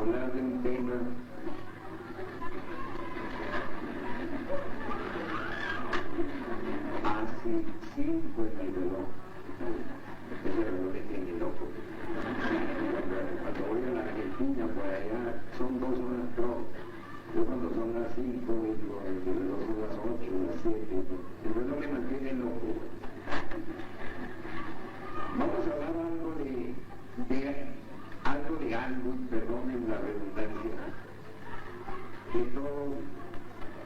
hablar de un tema hace 5 en el reloj. Ese reloj me tiene loco. Cuando voy a la Argentina, por allá, son 2 horas pro. Yo cuando son las 5, el reloj son las 8, las 7. El reloj me mantiene loco. Vamos a hablar algo de algo, perdonen la redundancia, que todos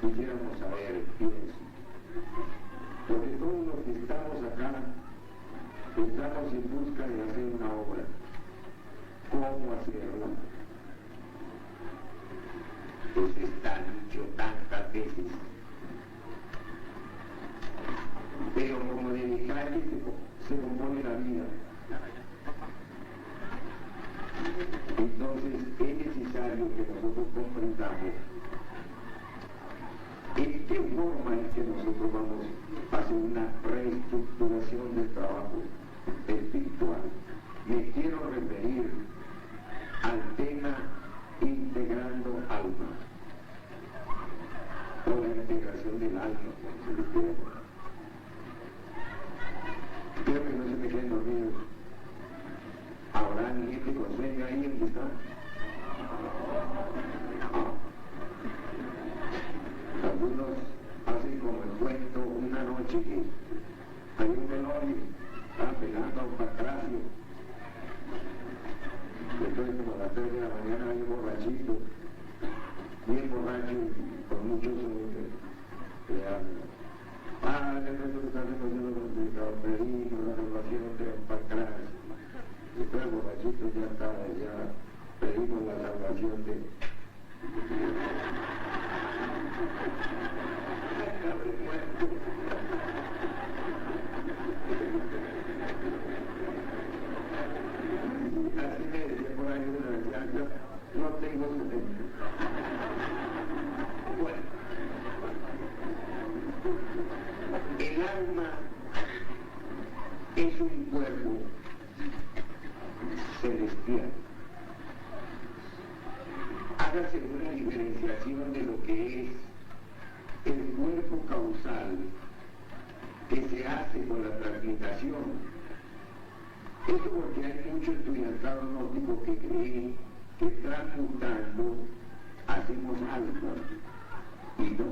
quisiéramos saber, pienso. Porque todos los que estamos acá, estamos en busca de hacer una obra. ¿Cómo hacerla? Pues está dicho tantas veces. Pero como de detalle se compone la vida. Entonces es necesario que nosotros comprendamos en qué forma es que nosotros vamos a hacer una reestructuración del trabajo espiritual. Me quiero referir al tema integrando alma, o la integración del alma, como se le quiera. Creo que no se me queden dormidos. ¿Habrá gente con sueño ahí donde está? Algunos hacen como el cuento una noche que hay un velorio, estaba pegando a un pancracio. Entonces como a las 3 de la mañana hay un borrachito, bien borracho y con mucho sueño, le habla. Padre nuestro que estás en los cielos santificado, pedimos la salvación de un pancracio. Después el borrachito ya está, ya pedimos la salvación de... Así me decía por ahí una vez, yo no tengo sueño. Bueno, el alma es un cuerpo celestial. Hágase una diferenciación de lo que es el cuerpo causal que se hace con la transmutación. Esto porque hay mucho estudiantado gnóstico que cree que transmutando hacemos alma, y no.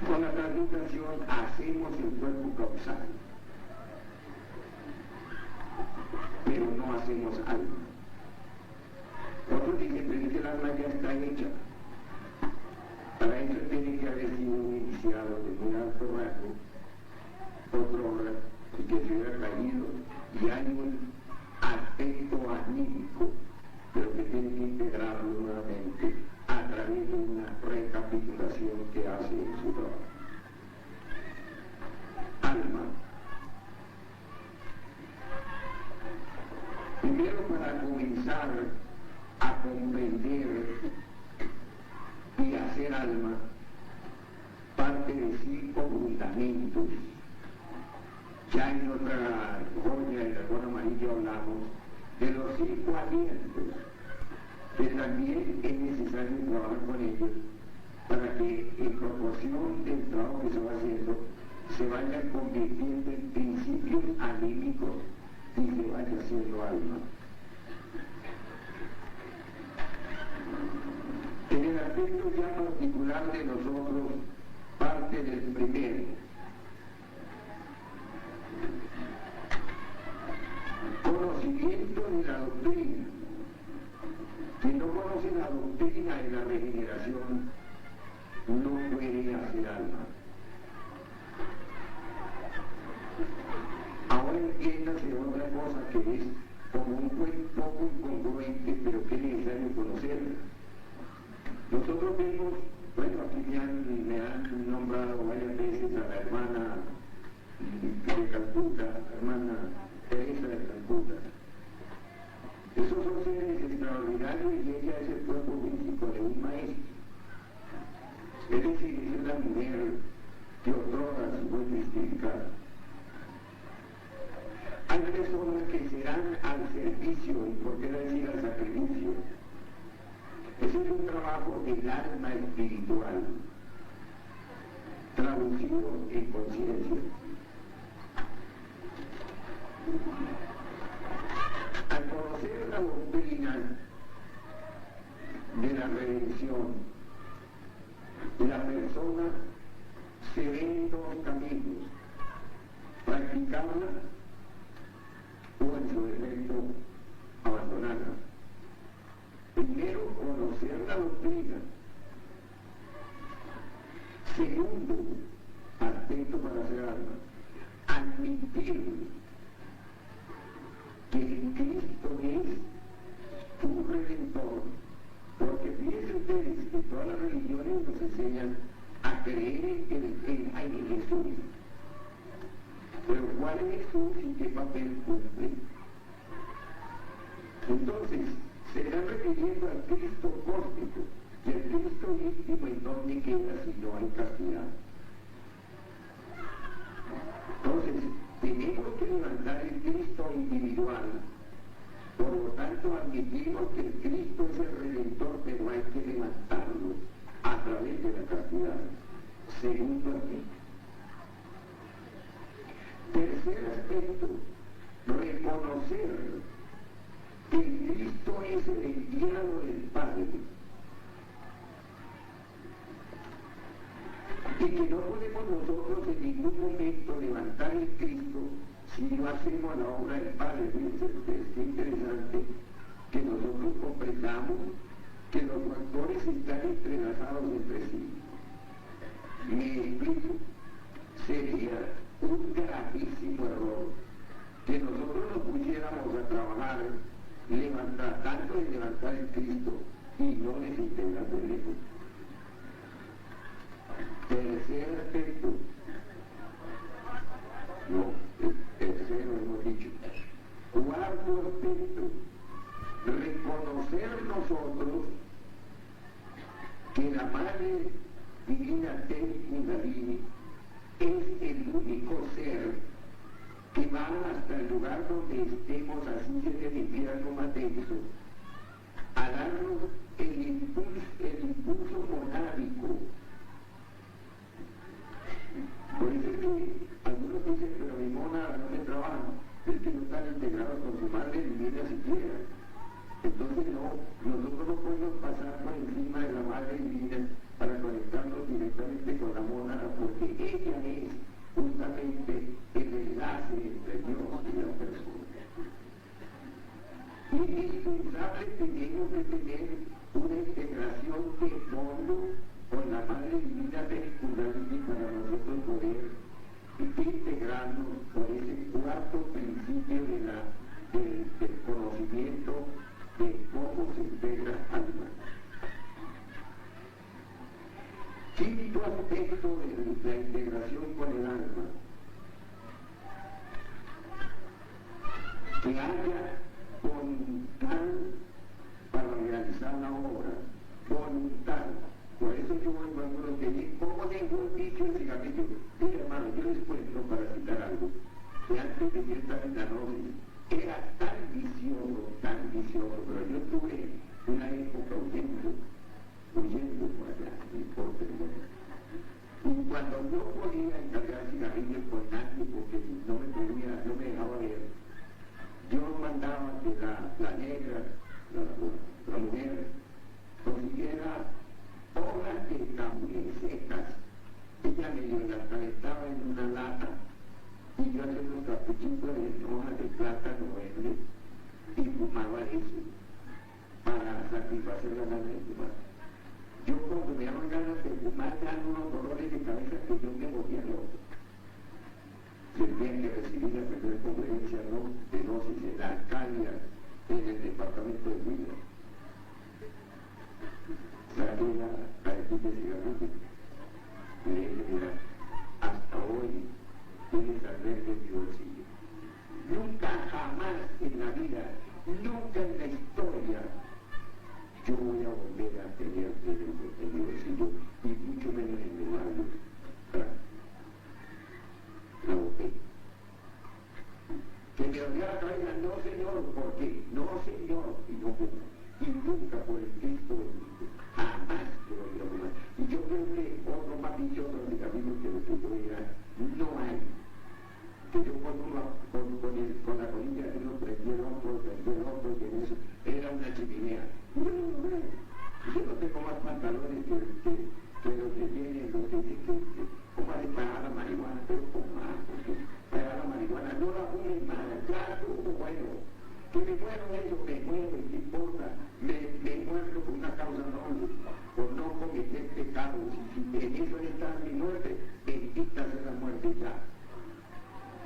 Con la transmutación hacemos el cuerpo causal, pero no hacemos alma. Otros dicen que el alma ya está hecha. Para eso tiene que haber sido iniciado de muy alto rango, otro rango, y que se hubiera caído, y hay un aspecto anímico, pero que tiene que integrarlo nuevamente a través de una recapitulación que hace en su trabajo. Alma. Primero, para comenzar a comprender y hacer alma, parte de 5 fundamentos. Ya en otra joya del dragón amarillo hablamos de los 5 alientos, que también es necesario trabajar con ellos para que en proporción del trabajo que se va haciendo se vayan convirtiendo en principios anímicos y se vaya haciendo alma. En el aspecto ya particular de nosotros, parte del primero. Conocimiento de la doctrina. Si no conoce la doctrina de la regeneración, no puede hacer alma. Ahora entiéndase otra cosa que es como un poco incongruente, pero que es necesario conocerla. Nosotros vemos, bueno, aquí me han nombrado varias veces a la hermana de Calcuta, hermana Teresa de Calcuta. Esos son seres extraordinarios y ella es el cuerpo físico de un maestro. Es decir, es una mujer que otorga su buen mistificado. Hay personas que se están al servicio, y por qué no decir al sacrificio. Ese es un trabajo del alma espiritual, traducido en conciencia. Al conocer la doctrina de la redención, la persona se ve en dos caminos: practicarla o, en su defecto, abandonarla. Primero, conocer la doctrina. Segundo aspecto para hacer alma: admitir que Cristo es tu Redentor. Porque fíjense ustedes que todas las religiones nos enseñan a creer en Jesús. Pero ¿cuál es Jesús y qué papel cumple? Entonces, se están refiriendo al Cristo cósmico, y el Cristo íntimo en donde queda si no hay castidad. Entonces, tenemos que levantar el Cristo individual. Por lo tanto, admitimos que el Cristo es el Redentor, pero hay que levantarlo a través de la castidad. Segundo aspecto. Tercer aspecto: reconocer que el Cristo es el enviado del Padre y que no podemos nosotros en ningún momento levantar el Cristo si no hacemos la obra del Padre. Fíjense ustedes qué interesante que nosotros comprendamos que los factores están entrelazados entre sí. Me explico. Sería un gravísimo error que nosotros nos pusiéramos a trabajar tratando de levantar el Cristo y no desintegrando el ego. Tercer aspecto. No, tercero hemos dicho. Cuarto aspecto: reconocer nosotros que la Madre Divina Tel Kundalini es el único ser que va hasta el lugar donde estemos, así en el infierno más denso, a darnos el impulso monádico. Por eso es que algunos dicen, pero mi mona no me trabaja, es que no están integrados con su Madre Divina siquiera. Entonces nosotros no podemos pasar por encima de la Madre Divina para conectarnos directamente con la mona, porque ella es justamente el enlace entre Dios y la persona. Indispensable tenemos que tener una integración de fondo con la Madre Divina del Kundalini para nosotros poder integrarnos por ese cuarto principio del conocimiento de cómo se integra alma. Quinto aspecto de la integración con el alma: que haya voluntad para realizar la obra. Voluntad. Por eso yo vuelvo a algunos que dicen, ¿cómo dejo el dicho el cigarrillo? Mira, hermano, yo les cuento para citar algo, que antes de que estar en la noche era tan vicioso, pero yo tuve una época huyendo por allá, no importa el lugar. Y cuando no podía encargar cigarrillos con nadie porque no me dejaba ver, yo mandaba que la negra, la mujer, consiguiera hojas de café secas. Ella las calentaba en una lata y yo hacía unos capuchitos de hojas de plátano verde y fumaba eso para satisfacer la gana de fumar. Yo cuando me daban ganas de fumar dan unos dolores de cabeza que yo me volvía loco. Sentía que recibí la primera conferencia de gnosis en la Arcadia, en el departamento de Huila. Saqué la cajetilla de cigarrillos y le dije, mira, hasta hoy tienes al verde en mi bolsillo. Nunca jamás en la vida, nunca en la historia, yo voy a volver a tener en mi bolsillo, y mucho menos en mi mano. La botella. ¿Qué me volví a la cabeza, no señor, ¿por qué? No señor, y no puedo. Y nunca por el Cristo bendito, jamás te lo digo más. Y yo creo que otro más dichoso de caminos que lo que yo era, no hay. Que yo con la colilla de uno prendí el otro, y en eso era una chimenea. Yo no tengo más pantalones que los que tienen, los que dicen que coma de pagar la marihuana, pero con más, porque pagar la marihuana no la fumen más, claro, bueno, que me muero ellos, me muero, ¿qué importa? Me muero por una causa noble, por no cometer pecados, y en eso está mi muerte, bendita sea la muerte ya.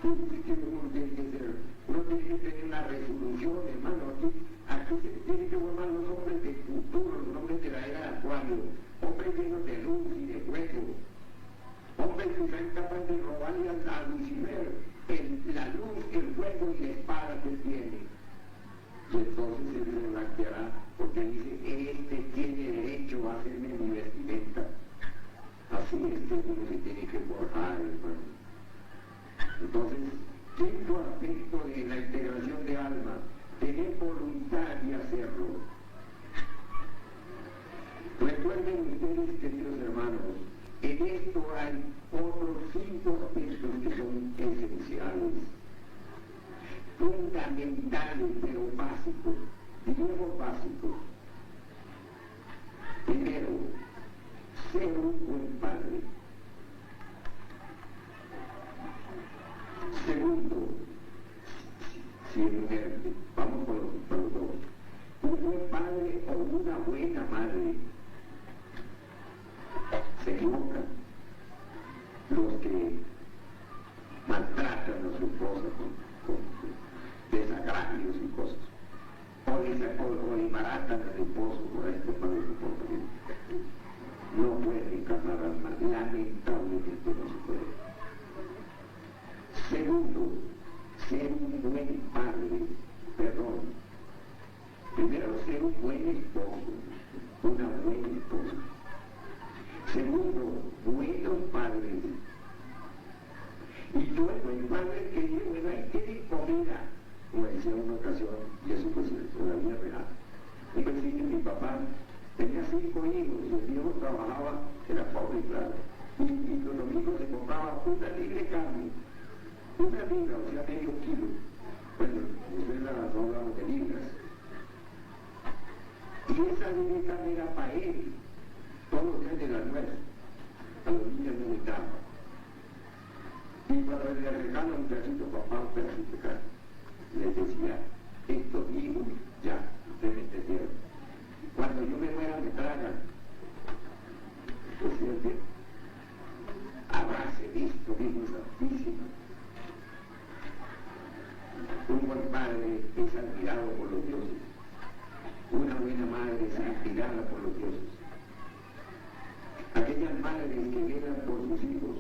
Uno tiene que tener una resolución, hermano, aquí se tiene que formar los hombres del futuro, los hombres de la era de Acuario, hombres llenos de luz y de fuego, hombres que sean capaces de robarle a Lucifer la luz, el fuego y la espada que él tiene. Y entonces él se blanqueará, porque dice, este tiene derecho a hacerme mi vestimenta. Así es que uno se tiene que forjar, hermano. Entonces, quinto aspecto de la integración de alma, tener voluntad de hacerlo. Recuerden ustedes, queridos hermanos, en esto hay otros 5 aspectos que son esenciales, fundamentales, pero básicos, diríamos básicos. Primero, ser un buen padre. Segundo, sirviente. Vamos por los dos. Un buen padre o una buena madre se equivocan. Los que maltratan a su esposa con desagravios y cosas. O desbaratan al esposo por este padre comportamiento. No pueden casar alma. Lamentablemente no se puede. Segundo, ser un buen padre, primero, ser un buen esposo, una buena esposa. Segundo, buenos padres. Y tú el buen padre que dice, bueno, ahí tiene comida. Como decía en una ocasión, y eso pues en la vida real, un vecino de mi papá tenía 5 hijos, y el viejo trabajaba, era pobre, claro, y los domingos se compraba una libra de carne. Una libra, o sea, medio kilo. Bueno, ustedes no hablamos de libras. Y esa libra era para él, todos los días del almuerzo. A los niños no les daba. Y cuando le regala un pedacito, papá, un pedacito de carne, les decía, estos hijos, ya, ustedes me entendieron. Cuando yo me muera, me tragan. Pues, habráse visto, Virgen Santísima. Un buen padre es admirado por los dioses. Una buena madre es admirada por los dioses. Aquellas madres que velan por sus hijos,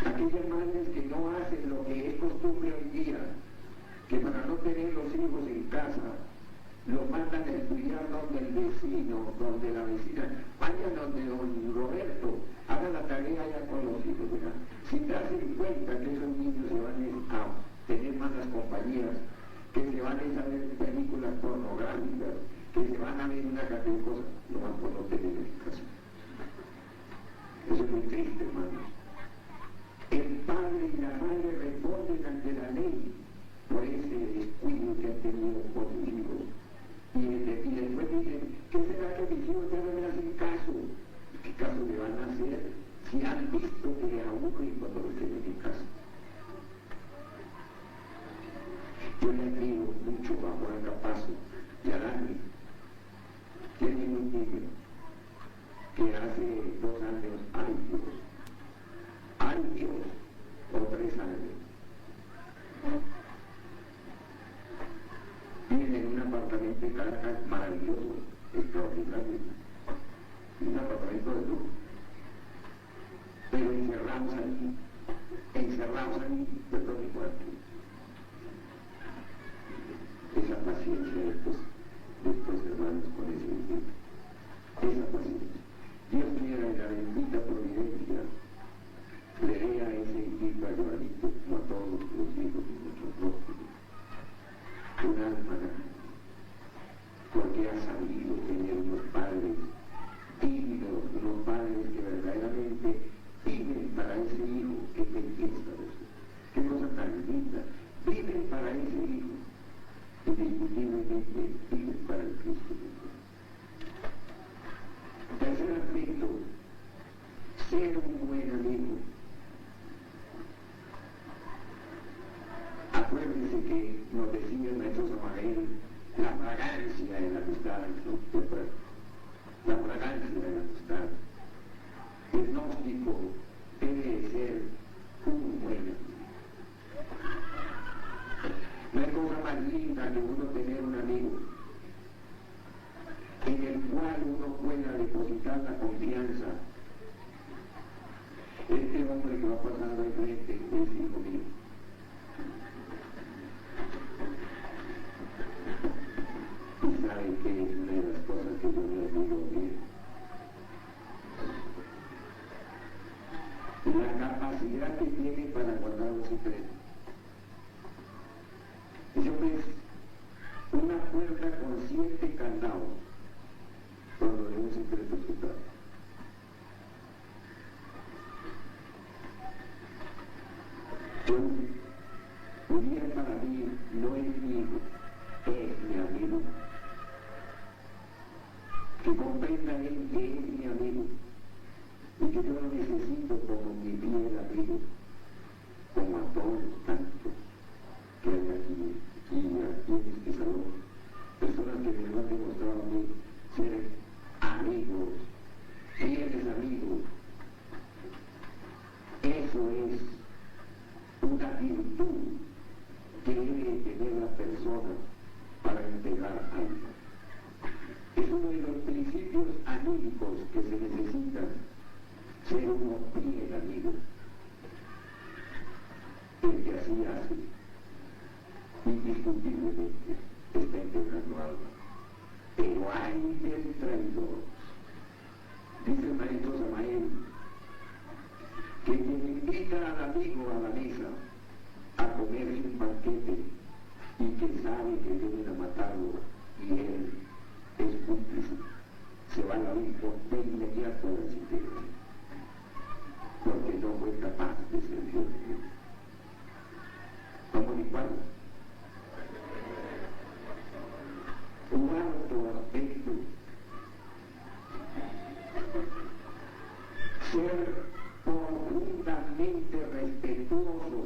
aquellas madres que no hacen lo que es costumbre hoy día, que para no tener los hijos en casa, los mandan a estudiar donde el vecino, donde la vecina, vayan donde don Roberto, hagan la tarea allá con los hijos, ¿verdad? Sin darse cuenta que esos niños se van a tener malas compañías, que se van a ver películas pornográficas, que se van a ver una cantidad de cosas, no van por no tener educación. Eso es muy triste, hermanos. El padre y la madre responden ante la ley por ese descuido que han tenido por sus hijos. Y después dicen, ¿qué será que mis hijos ya no me hacen caso? ¿Qué caso le van a hacer si han visto que le aburren cuando los tienen en casa? Yo le admiro mucho a Juan Capazo y a Dani. Tienen un niño que hace 2 años, ay Dios, o 3 años. Viven en un apartamento de Caracas maravilloso, extraordinario, un apartamento de lujo, pero encerrados ahí, perdón mi cuarto. Esa paciencia de estos hermanos con ese niño, esa paciencia. Dios quiera en la bendita providencia le dé a ese hijito a Joanito, como a todos los hijos de nosotros. un alma, porque ha sabido tener unos padres tímidos, unos padres que verdaderamente viven para ese hijo que te empieza a decir. Qué cosa tan linda, viven para ese hijo, indiscutiblemente viven para el Cristo. Tercer aspecto, ser un buen amigo. Acuérdense que nos decía el maestro Samael, la fragancia de la amistad, ¿no? La fragancia de la amistad. El gnóstico debe ser un buen amigo. No hay cosa más linda que uno tener un amigo en el cual uno pueda depositar la confianza. Este hombre que va pasando al frente es hijo mío. Y saben que es una de las cosas que yo les digo bien. La capacidad que tiene para guardar un secreto. Eso es una puerta con 7 candados cuando hay un secreto total. Uriel para mí no es mi hijo, es mi amigo. Que comprenda él que es mi amigo y que yo lo necesito como mi fiel amigo, como a todos tantos que hay aquí en este salón, personas que me lo han demostrado a mí ser amigos, fieles amigos. Eso es una virtud que debe tener la persona para integrar alma. Es uno de los principios anímicos que se necesitan, ser uno fiel amigo. El que así hace, indiscutiblemente, está integrando alma. Pero hay del traidor. Dice el maestro Samael, que quien invita al amigo a la mesa a comerse un banquete y que sabe que vienen a matarlo y él es cómplice, se va a ir de inmediato a la ciudad, porque no fue capaz de ser Dios. Vamos a igual. Cuarto aspecto, ser profundamente respetuoso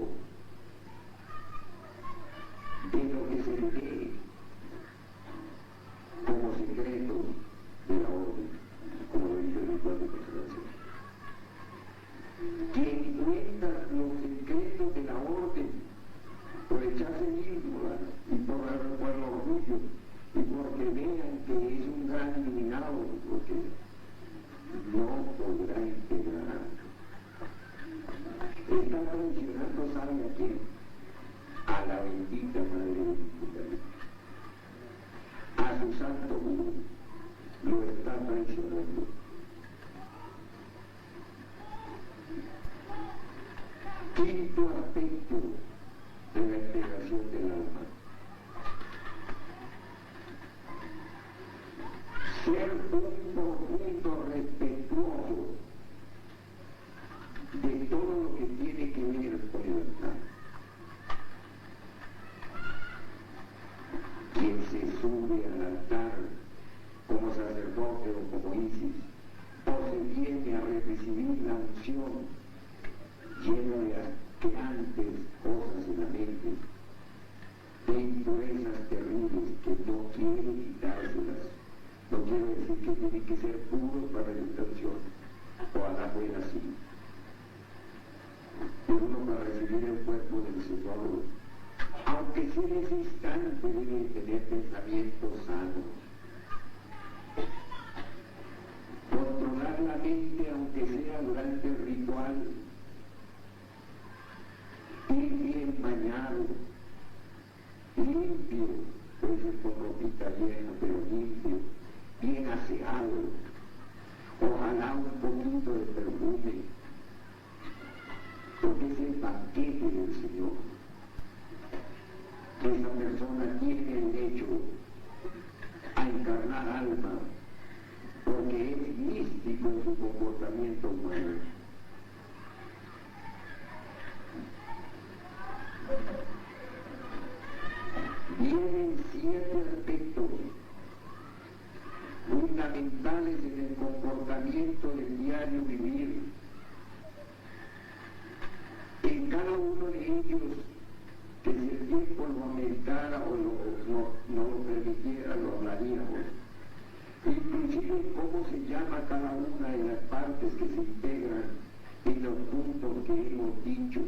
de lo que se lee como secretos de la orden, como lo dice el ritual de consagración. Quien cuenta los secretos de la orden por echarse índola y por el orgullo y porque vean que es un gran iluminado, porque no podrá integrar. Está traicionando, ¿sabe a quién? A la bendita Madre Bendita. A su santo gurú lo está traicionando. Quinto aspecto de la integración del alma. Ser un profundo respetuoso de todo lo que tiene que ver con el altar. Quien se sube al altar como sacerdote o como Isis, o se viene a recibir la unción lleno de asqueantes cosas en la mente, de impurezas terribles que no quiere quitárselas. No quiero decir que tienen que ser puros para la intención, o a la buena sí. Pero uno para recibir el cuerpo del Señor, aunque sea en ese instante, debe tener pensamientos sanos. Controlar la mente, aunque sea durante el ritual. Ir bien bañado, limpio, puede ser con ropita llena, pero limpio, bien aseado, ojalá un poquito de perfume, porque es el banquete del Señor. Que esa persona tiene derecho a encarnar alma, porque es místico en su comportamiento humano. Vienen 7 aspectos fundamentales en el comportamiento del diario vivir. En cada uno de ellos, que si el tiempo lo ameritara o no lo permitiera, lo hablaríamos. Inclusive cómo se llama cada una de las partes que se integran en los puntos que hemos dicho.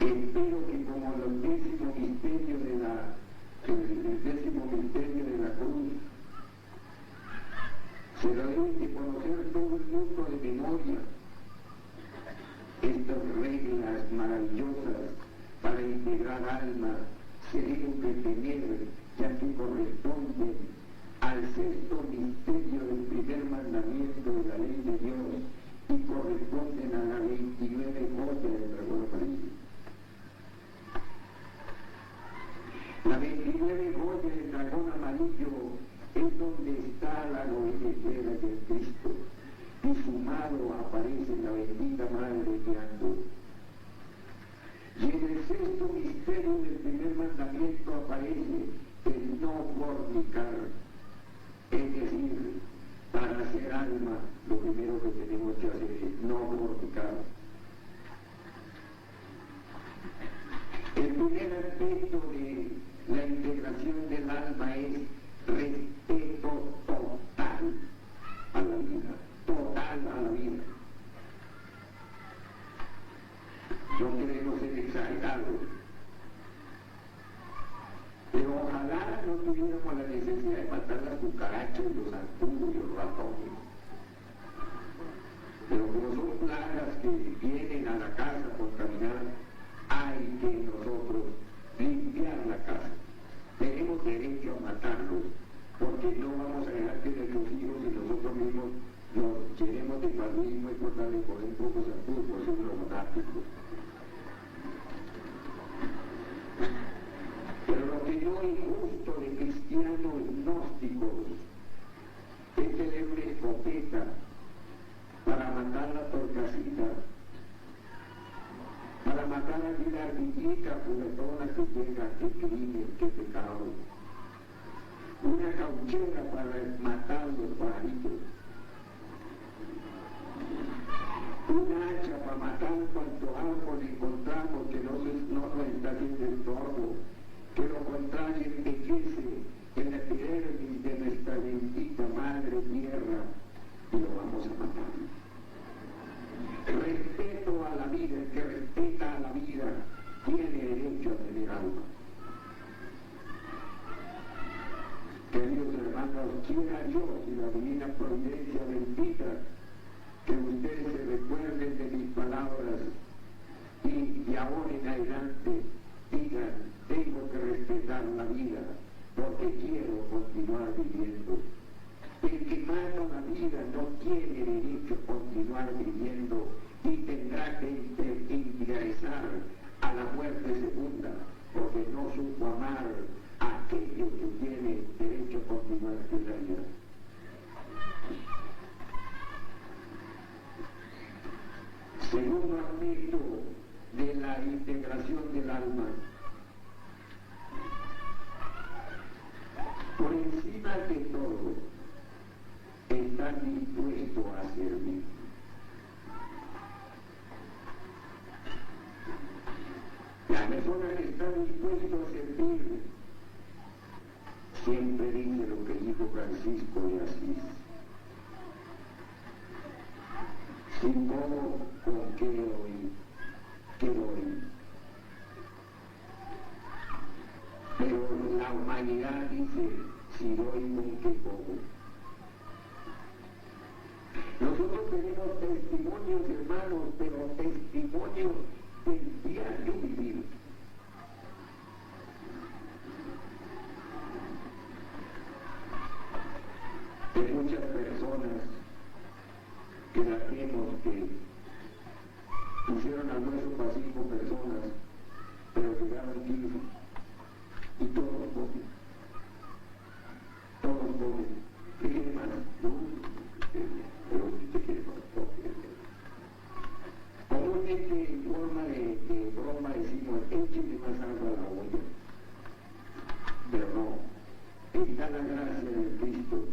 Espero que como el décimo misterio de la cruz se lo debe de conocer todo el mundo de memoria, estas reglas maravillosas para integrar alma se deben de tener, ya que corresponden al 6.º misterio del primer mandamiento de la ley de Dios y corresponden a la 29 joyas del dragón amarillo. La 29 joya del dragón amarillo es donde está la novena esfera del Cristo, y sumado aparece la bendita Madre de Ando. Y en el 6.º misterio del primer mandamiento aparece el no fornicar, es decir, para hacer alma, lo primero que tenemos que hacer es no fornicar. El primer aspecto de la integración del alma es respeto total a la vida, total a la vida. No queremos ser exagerados, pero ojalá no tuviéramos la necesidad de matar las cucarachas, los zancudos y los ratones. Pero como son plagas que vienen a la casa a contaminar, hay que nosotros limpiar la casa. Tenemos derecho a matarlos, porque no vamos a dejar que nuestros hijos y nosotros mismos nos llenemos de paludismo y por darle por un poco zancudo, por ser unos monárquicos. Pero lo que no es justo de cristianos gnósticos es tener una escopeta para matar la torcasita, para matar a la ardillita juguetona que llega, qué crimen, qué pecado. Una cauchera para matar los pajaritos. Una hacha para matar cuanto árbol encontramos que no nos está haciendo estorbo, que lo contrario envejece en la epidermis de nuestra bendita madre tierra, y lo vamos a matar. Respeto a la vida, el que respeta a la vida tiene derecho a tener alma. Queridos hermanos, quiera Dios y la divina providencia bendita que ustedes se recuerden de mis palabras y de ahora en adelante digan, tengo que respetar la vida porque quiero continuar viviendo. El que mata la vida no tiene derecho a continuar viviendo y tendrá que ingresar a la muerte segunda, porque no supo amar a aquello que tiene derecho a continuar en la vida. Segundo aspecto de la integración del alma. Por encima de todo, estar dispuesto a servir. La persona que está dispuesta a servir siempre dice lo que dijo Francisco de Asís. Si como, ¿con qué doy? ¿Qué doy? Pero la humanidad dice, si doy, ¿con qué como? Nosotros tenemos testimonios, hermanos, pero testimonios del diario vivir. De muchas personas que las vemos que pusieron al hueso pasivo la gracia de Cristo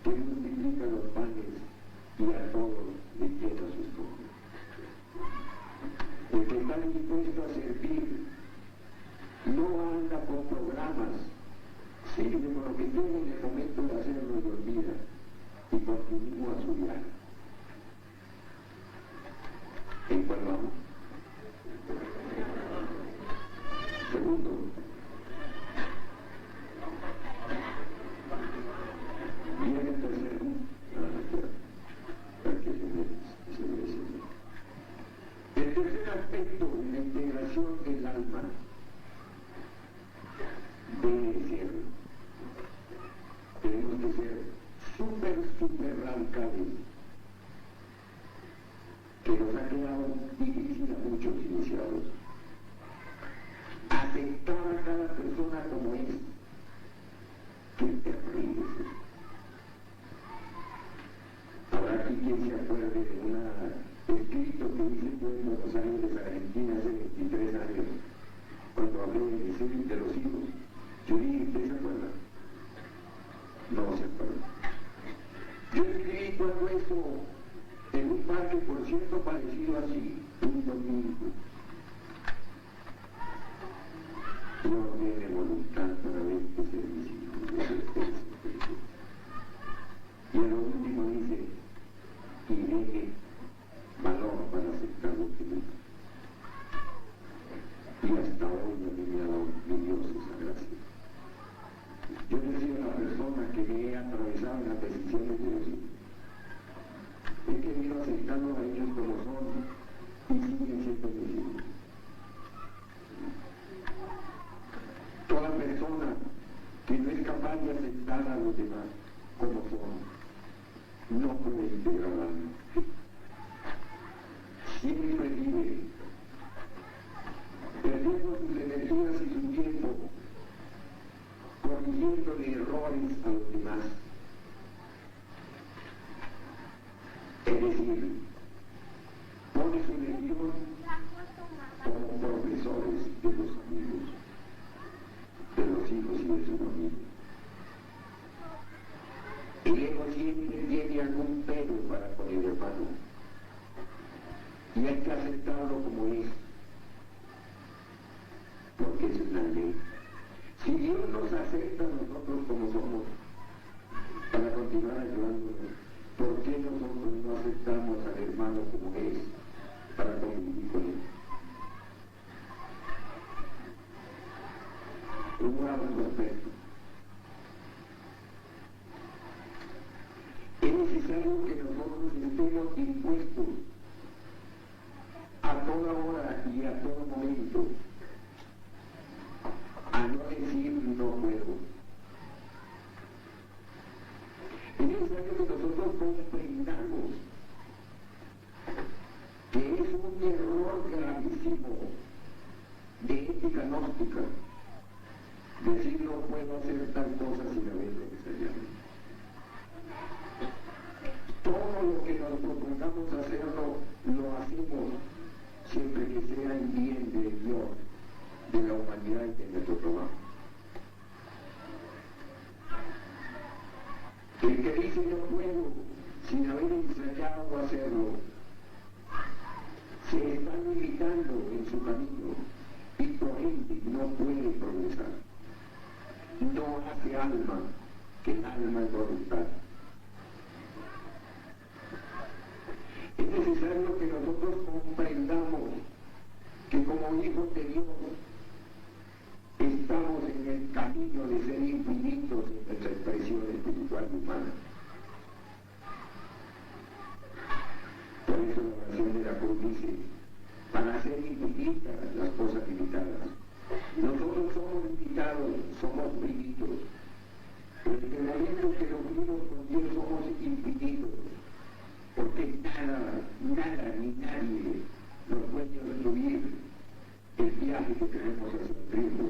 que multiplica los panes y a todos les llena sus copas. El que está dispuesto a servir no anda con programas, sirve con lo que tiene en el momento de hacerlo y olvida y continúa su viaje. ¿En cuál vamos? Segundo, viene el tercero. El tercer aspecto de la integración del alma debe ser, tenemos que ser súper radicales, que nos ha quedado difícil a muchos iniciados. Aceptar a cada persona como es, que terrible. Habrá aquí quien se acuerde de un escrito que hice yo en Buenos Aires, Argentina, hace 23 años, cuando hablé de los hijos. Yo dije, ¿usted se acuerda? No se acuerda. Yo escribí todo eso en un parque, por cierto, parecido así, un domingo. No tiene voluntad para ver que se dice. Y a lo último dice, y deje valor para aceptar lo que dice. Y hasta hoy no me ha dado mi Dios esa gracia. Yo he sido la persona que me he atravesado en las decisiones de Dios. He querido aceptarlos a ellos como son y siguen siendo mis hijos. Toda persona que no es capaz de aceptar a los demás como son, no puede integrar al alma. Siempre vive perdiendo sus energías y su tiempo, corrigiéndole errores a los demás. Es decir, pone su legión como profesores de los amigos, de los hijos y de su familia. El ego siempre tiene algún pero para con el hermano, y hay que aceptarlo como es, porque es una ley. Si Dios nos acepta a nosotros como somos, para continuar ayudándonos, ¿por qué nosotros no aceptamos al hermano como es, para convivir con él? Un segundo aspecto. Es necesario que nosotros estemos dispuestos a toda hora y a todo momento a no decir no puedo. Es necesario que nosotros comprendamos que es un error gravísimo de ética gnóstica decir no puedo hacer tal cosa sin haberlo ensayado. Todo lo que nos propongamos hacerlo, lo hacemos siempre que sea en bien de Dios, de la humanidad y de nuestro trabajo. El que dice no puedo sin haber ensayado hacerlo, se está limitando en su camino y por ende no puede progresar. No hace alma, que el alma es voluntad. Es necesario que nosotros comprendamos que como hijos de Dios estamos en el camino de ser infinitos en nuestra expresión espiritual y humana. Por eso la oración de la cruz dice, para ser infinitas las cosas limitadas. Nosotros somos limitados, somos finitos, pero en el momento que nos unimos con Dios somos infinitos, porque nada ni nadie nos puede destruir el viaje que queremos hacer ritmo,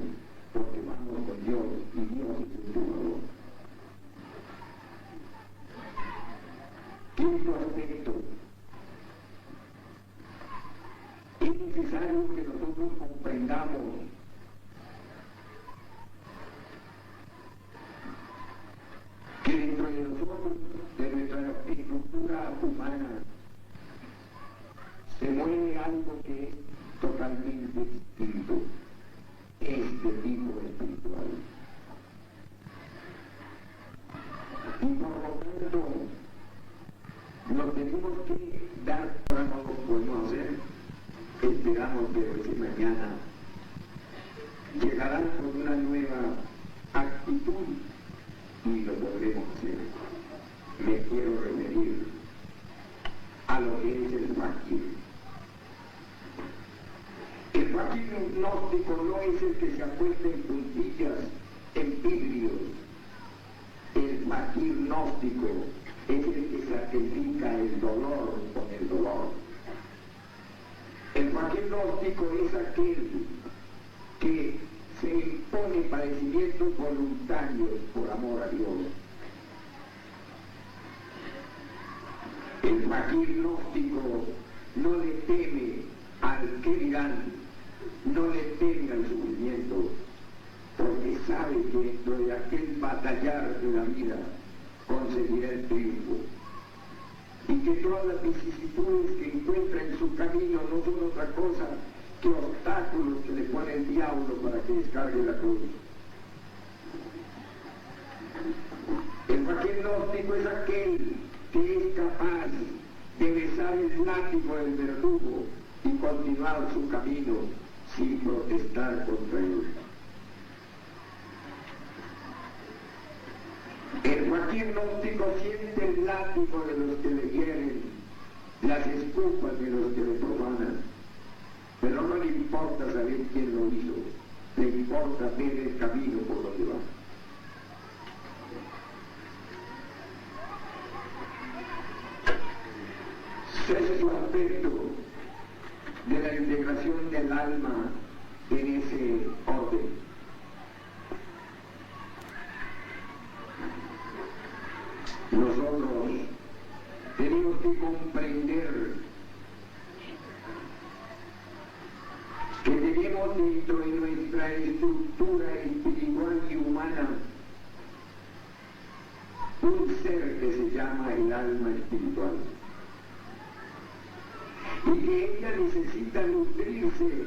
porque vamos con Dios y Dios es el Salvador. Quinto aspecto. Es necesario que nosotros comprendamos totalmente distinto este tipo espiritual. Y por lo tanto, nos tenemos que dar, ahora no lo podemos hacer, esperamos que desde mañana llegarán con una nueva actitud y lo podremos hacer. Me quiero referir a lo que es el fakir. El fakir gnóstico no es el que se acuesta en puntillas, en vidrios. El fakir gnóstico es el que sacrifica el dolor con el dolor. El fakir gnóstico es aquel que se impone padecimientos voluntarios por amor a Dios. El fakir gnóstico no le teme al que dirán, no le teme al sufrimiento, porque sabe que dentro de aquel batallar de la vida conseguirá el triunfo. Y que todas las vicisitudes que encuentra en su camino no son otra cosa que obstáculos que le pone el diablo para que descargue la cruz. El fakir gnóstico es aquel que es capaz de besar el látigo del verdugo y continuar su camino sin protestar contra él. El fakir gnóstico siente el látigo de los que le hieren, las escupas de los que le profanan, pero no le importa saber quién lo hizo, le importa ver el camino por donde va. Sexto aspecto de la integración del alma en ese orden. Nosotros tenemos que comprender que tenemos dentro de nuestra estructura espiritual y humana un ser que se llama el alma espiritual. Y que ella necesita nutrirse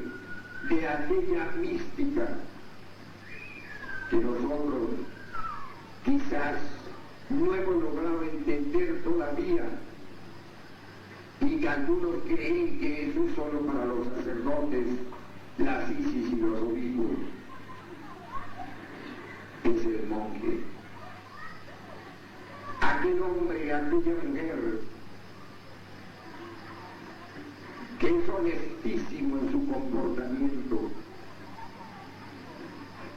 de aquella mística que nosotros quizás no hemos logrado entender todavía y que algunos creen que eso es solo para los sacerdotes, las isis y los obispos. Es el monje. Aquel hombre, aquella mujer que es honestísimo en su comportamiento,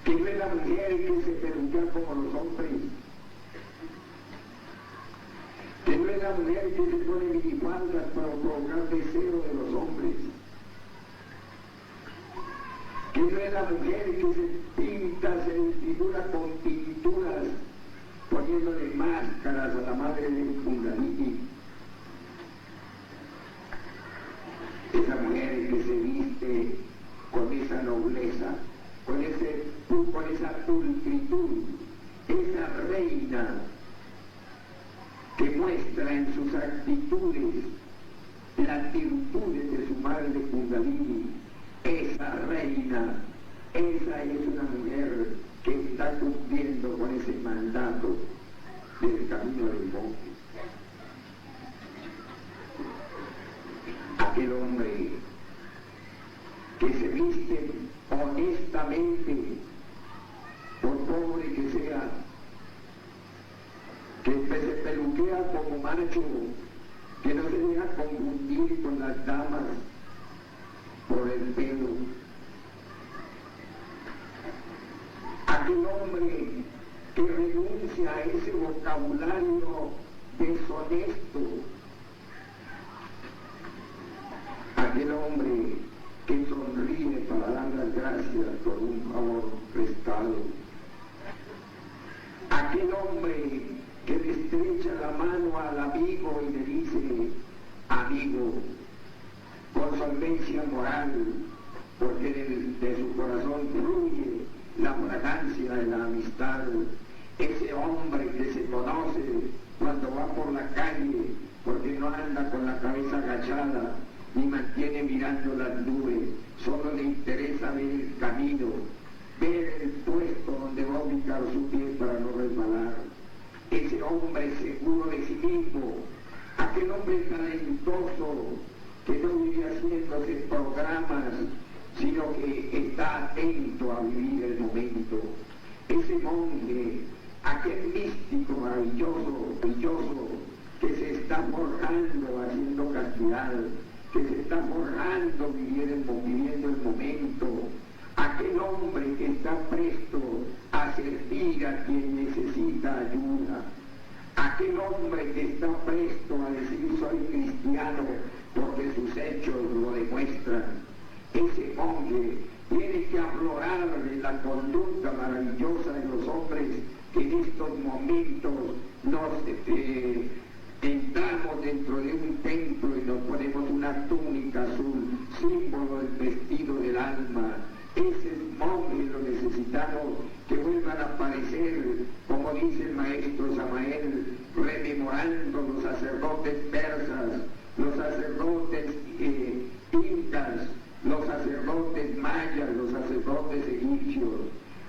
que no es la mujer que se peluquea como los hombres, que no es la mujer que se pone minifaldas para provocar deseo de los hombres, que no es la mujer que se pinta, se desfigura con pinturas, poniéndole máscaras a la madre del Kundalini. Esa mujer que se viste con esa nobleza, con esa pulcritud, esa reina que muestra en sus actitudes las virtudes de su madre Kundalini, esa reina, esa es una mujer que está cumpliendo con ese mandato del camino del monje. Aquel hombre que se viste honestamente, por pobre que sea, que se peluquea como macho, que no se deja confundir con las damas por el pelo. Aquel hombre que renuncia a ese vocabulario deshonesto. Aquel hombre que sonríe para dar las gracias por un favor prestado. Aquel hombre que le estrecha la mano al amigo y le dice, amigo, con solvencia moral, porque de su corazón fluye la fragancia de la amistad. Ese hombre que se conoce cuando va por la calle, porque no anda con la cabeza agachada, ni mantiene mirando las nubes, camino, ver el puesto donde va a ubicar su pie para no resbalar. Ese hombre seguro de sí mismo, aquel hombre talentoso que no vive haciéndose programas, sino que está atento a vivir el momento. Ese monje, aquel místico maravilloso, que se está forjando haciendo castidad, que se está forjando viviendo el momento, aquel hombre que está presto a servir a quien necesita ayuda, aquel hombre que está presto a decir soy cristiano porque sus hechos lo demuestran. Ese monje tiene que aflorar de la conducta maravillosa de los hombres que en estos momentos nos entramos dentro de un templo y nos ponemos una túnica azul, símbolo del vestido del alma. Ese monje lo necesitamos que vuelvan a aparecer, como dice el maestro Samael, rememorando los sacerdotes persas, los sacerdotes incas, los sacerdotes mayas, los sacerdotes egipcios,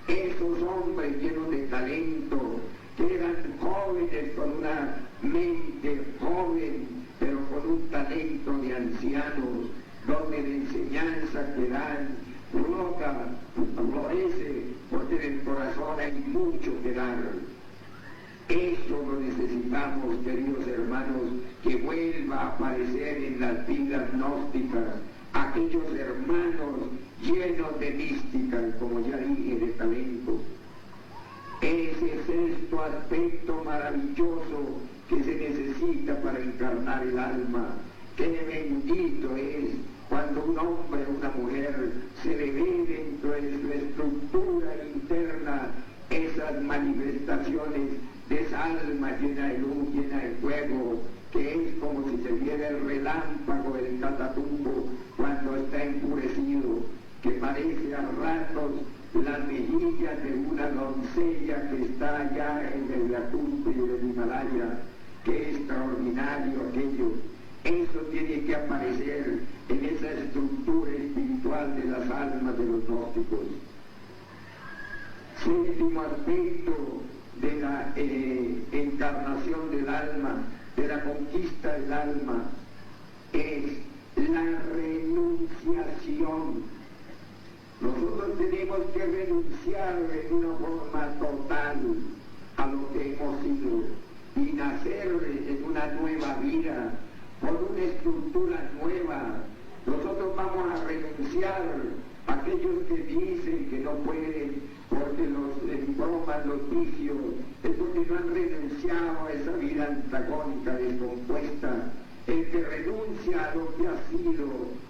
esos hombres llenos de talento, que eran jóvenes con una mente joven, pero con un talento de ancianos, donde la enseñanza que dan florece, porque en el corazón hay mucho que dar. Eso lo necesitamos, queridos hermanos, que vuelva a aparecer en las vidas gnósticas, aquellos hermanos llenos de mística, como ya dije, de talento. Ese es sexto aspecto maravilloso que se necesita para encarnar el alma. Qué bendito es cuando un hombre o una mujer se le ve dentro de su estructura interna esas manifestaciones de esa alma llena de luz, llena de fuego, que es como si se viera el relámpago del catatumbo cuando está enfurecido, que parece a ratos las mejillas de una doncella que está allá en el Yakuti y el Himalaya. Qué extraordinario aquello. Eso tiene que aparecer en esa estructura espiritual de las almas de los gnósticos. Séptimo aspecto de la encarnación del alma, de la conquista del alma, es la renunciación. Nosotros tenemos que renunciar de una forma total a lo que hemos sido y nacer en una nueva vida, con una estructura nueva. Nosotros vamos a renunciar a aquellos que dicen que no pueden porque los embroman los vicios, es porque no han renunciado a esa vida antagónica, descompuesta. El que renuncia a lo que ha sido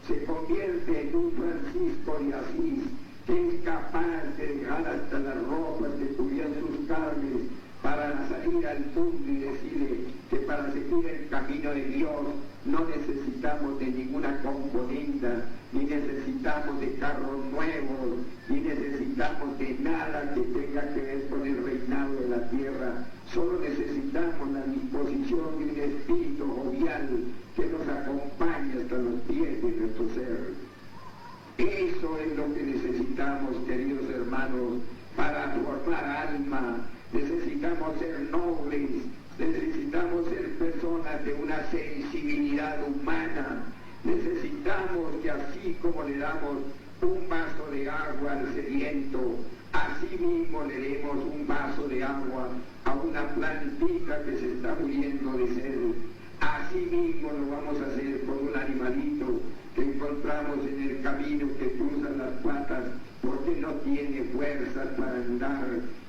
se convierte en un Francisco de Asís, que es capaz de dejar hasta las ropas que cubrían sus carnes para salir al mundo y decirle que para seguir el camino de Dios no necesitamos de ninguna componenda, ni necesitamos de carros nuevos, ni necesitamos de nada que tenga que ver con el reinado de la tierra. Solo necesitamos la disposición de un espíritu jovial que nos acompañe hasta los pies de nuestro ser. Eso es lo que necesitamos, queridos hermanos, para formar alma. Necesitamos ser nobles, necesitamos ser personas de una sensibilidad humana, necesitamos que así como le damos un vaso de agua al sediento, así mismo le demos un vaso de agua a una plantita que se está muriendo de sed. Así mismo lo vamos a hacer con un animalito que encontramos en el camino, que cruza las patas porque no tiene fuerzas para andar.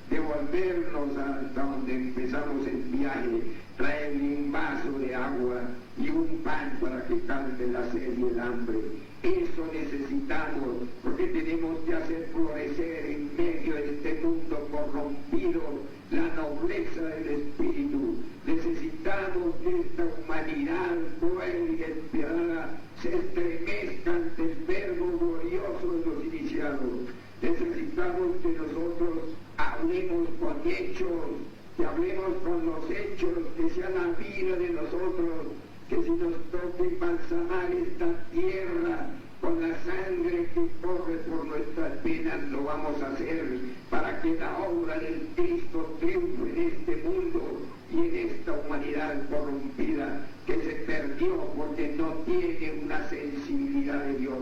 Devolvernos hasta donde empezamos el viaje, traerle un vaso de agua y un pan para que calme la sed y el hambre. Eso necesitamos, porque tenemos que hacer florecer en medio de este mundo corrompido la nobleza del espíritu. Necesitamos que esta humanidad cruel y despiadada se estremezca ante el verbo glorioso de los iniciados. Necesitamos que nosotros hablemos con hechos, que hablemos con los hechos, que sea la vida de nosotros, que si nos toque embalsamar esta tierra con la sangre que corre por nuestras venas lo vamos a hacer para que la obra del Cristo triunfe en este mundo y en esta humanidad corrompida que se perdió porque no tiene una sensibilidad de Dios.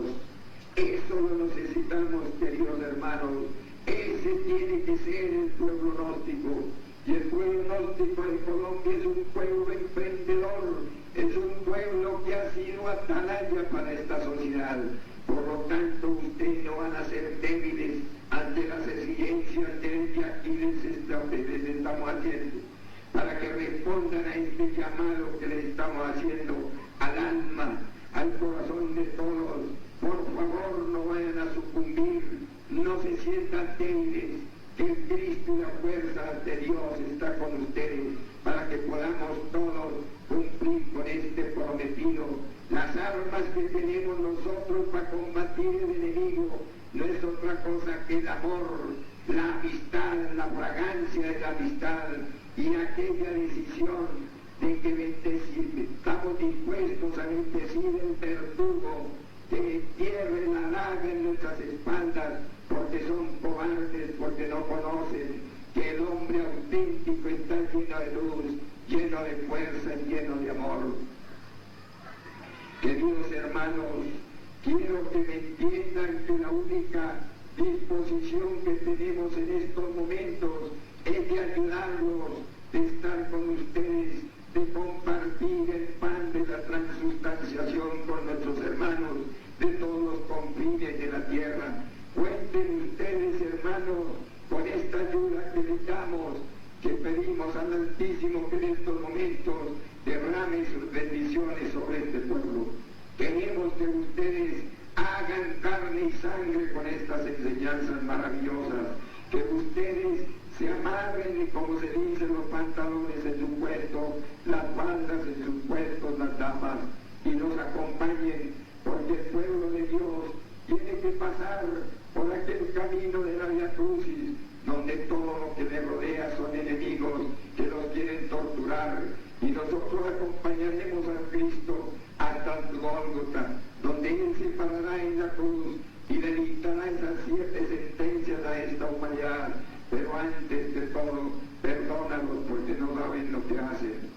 Eso lo necesitamos, queridos hermanos. Ese tiene que ser el pueblo gnóstico. Y el pueblo gnóstico de Colombia es un pueblo emprendedor, es un pueblo que ha sido atalaya para esta sociedad. Por lo tanto, ustedes no van a ser débiles ante las exigencias que aquí les estamos haciendo, para que respondan a este llamado que les estamos haciendo al alma, al corazón de todos. Por favor, no vayan a sucumbir, no se sientan débiles, que el Cristo y la fuerza de Dios está con ustedes, para que podamos todos cumplir con este prometido. Las armas que tenemos nosotros para combatir el enemigo no es otra cosa que el amor, la amistad, la fragancia de la amistad y aquella decisión de que estamos dispuestos a bendecir el verdugo que entierre la daga en nuestras espaldas, porque son cobardes, porque no conocen que el hombre auténtico está lleno de luz, lleno de fuerza y lleno de amor. Queridos hermanos, quiero que me entiendan que la única disposición que tenemos en estos momentos es de ayudarlos, de estar con ustedes, de compartir el pan de la transustanciación con nuestros hermanos de todos los confines de la tierra. Cuenten ustedes, hermanos, con esta ayuda que les damos, que pedimos al Altísimo que en estos momentos derrame sus bendiciones sobre este pueblo. Queremos que ustedes hagan carne y sangre con estas enseñanzas maravillosas, que ustedes se amarren, como se dice, los pantalones en su puesto, las faldas en sus puestos, las damas, y nos acompañen, porque el pueblo de Dios tiene que pasar por aquel camino de la Vía Crucis, donde todo lo que le rodea son enemigos que los quieren torturar, y nosotros acompañaremos a Cristo hasta el Gólgota, donde Él se parará en la cruz y le dictará esas 7 sentencias a esta humanidad. Pero antes de todo, perdónalos porque no saben lo que hacen.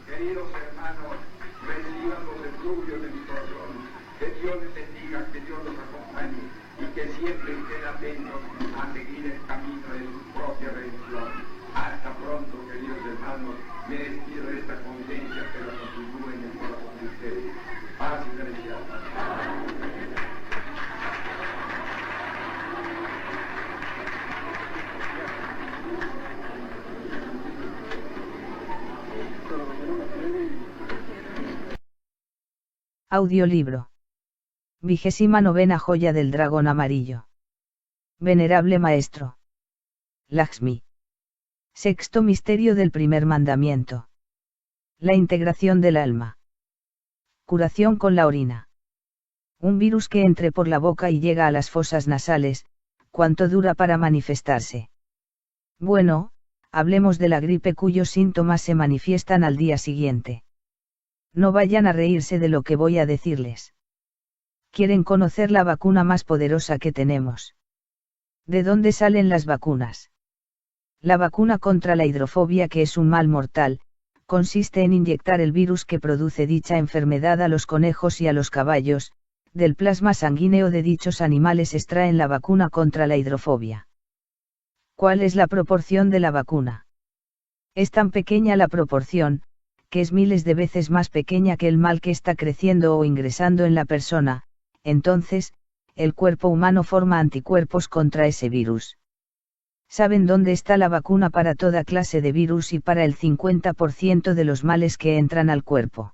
Queridos hermanos, reciban los estudios de mi corazón. Que Dios les bendiga, que Dios los acompañe y que siempre estén atentos a seguir el camino de su propia redención. Hasta pronto, queridos hermanos. Me despido de esta conciencia, pero continúe en el corazón de ustedes. Paz y felicidad. Audiolibro. 29ª joya del dragón amarillo. Venerable Maestro. Lakshmi. Sexto misterio del primer mandamiento. La integración del alma. Curación con la orina. Un virus que entre por la boca y llega a las fosas nasales, ¿cuánto dura para manifestarse? Bueno, hablemos de la gripe cuyos síntomas se manifiestan al día siguiente. No vayan a reírse de lo que voy a decirles. ¿Quieren conocer la vacuna más poderosa que tenemos? ¿De dónde salen las vacunas? La vacuna contra la hidrofobia, que es un mal mortal, consiste en inyectar el virus que produce dicha enfermedad a los conejos y a los caballos. Del plasma sanguíneo de dichos animales extraen la vacuna contra la hidrofobia. ¿Cuál es la proporción de la vacuna? Es tan pequeña la proporción, que es miles de veces más pequeña que el mal que está creciendo o ingresando en la persona. Entonces, el cuerpo humano forma anticuerpos contra ese virus. ¿Saben dónde está la vacuna para toda clase de virus y para el 50% de los males que entran al cuerpo?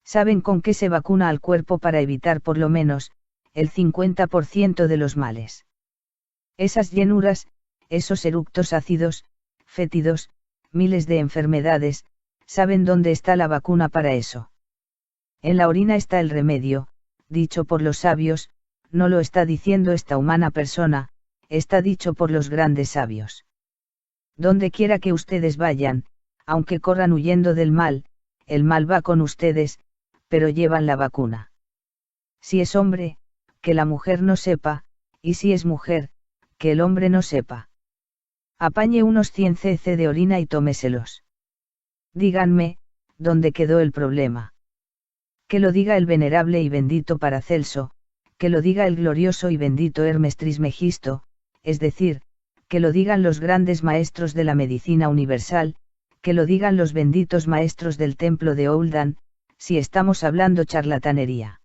¿Saben con qué se vacuna al cuerpo para evitar por lo menos el 50% de los males? Esas llenuras, esos eructos ácidos, fétidos, miles de enfermedades. ¿Saben dónde está la vacuna para eso? En la orina está el remedio, dicho por los sabios. No lo está diciendo esta humana persona, está dicho por los grandes sabios. Donde quiera que ustedes vayan, aunque corran huyendo del mal, el mal va con ustedes, pero llevan la vacuna. Si es hombre, que la mujer no sepa, y si es mujer, que el hombre no sepa. Apañe unos 100 cc de orina y tómeselos. Díganme, ¿dónde quedó el problema? Que lo diga el venerable y bendito Paracelso, que lo diga el glorioso y bendito Hermes Trismegisto, es decir, que lo digan los grandes maestros de la medicina universal, que lo digan los benditos maestros del templo de Ouldan, si estamos hablando charlatanería.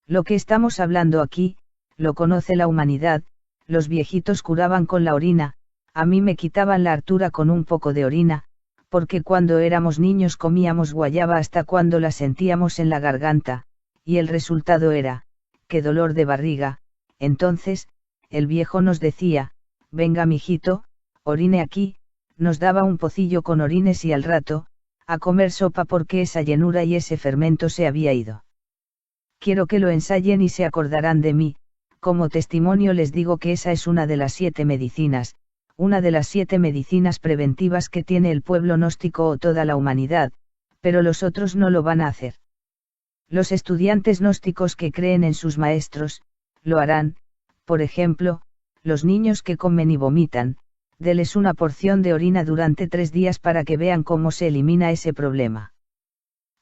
Lo que estamos hablando aquí, lo conoce la humanidad, los viejitos curaban con la orina, a mí me quitaban la hartura con un poco de orina, porque cuando éramos niños comíamos guayaba hasta cuando la sentíamos en la garganta, y el resultado era, qué dolor de barriga. Entonces, el viejo nos decía, venga mijito, orine aquí, nos daba un pocillo con orines y al rato, a comer sopa porque esa llenura y ese fermento se había ido. Quiero que lo ensayen y se acordarán de mí, como testimonio les digo que esa es una de las 7 medicinas, una de las 7 medicinas preventivas que tiene el pueblo gnóstico o toda la humanidad, pero los otros no lo van a hacer. Los estudiantes gnósticos que creen en sus maestros, lo harán, por ejemplo, los niños que comen y vomitan, deles una porción de orina durante 3 días para que vean cómo se elimina ese problema.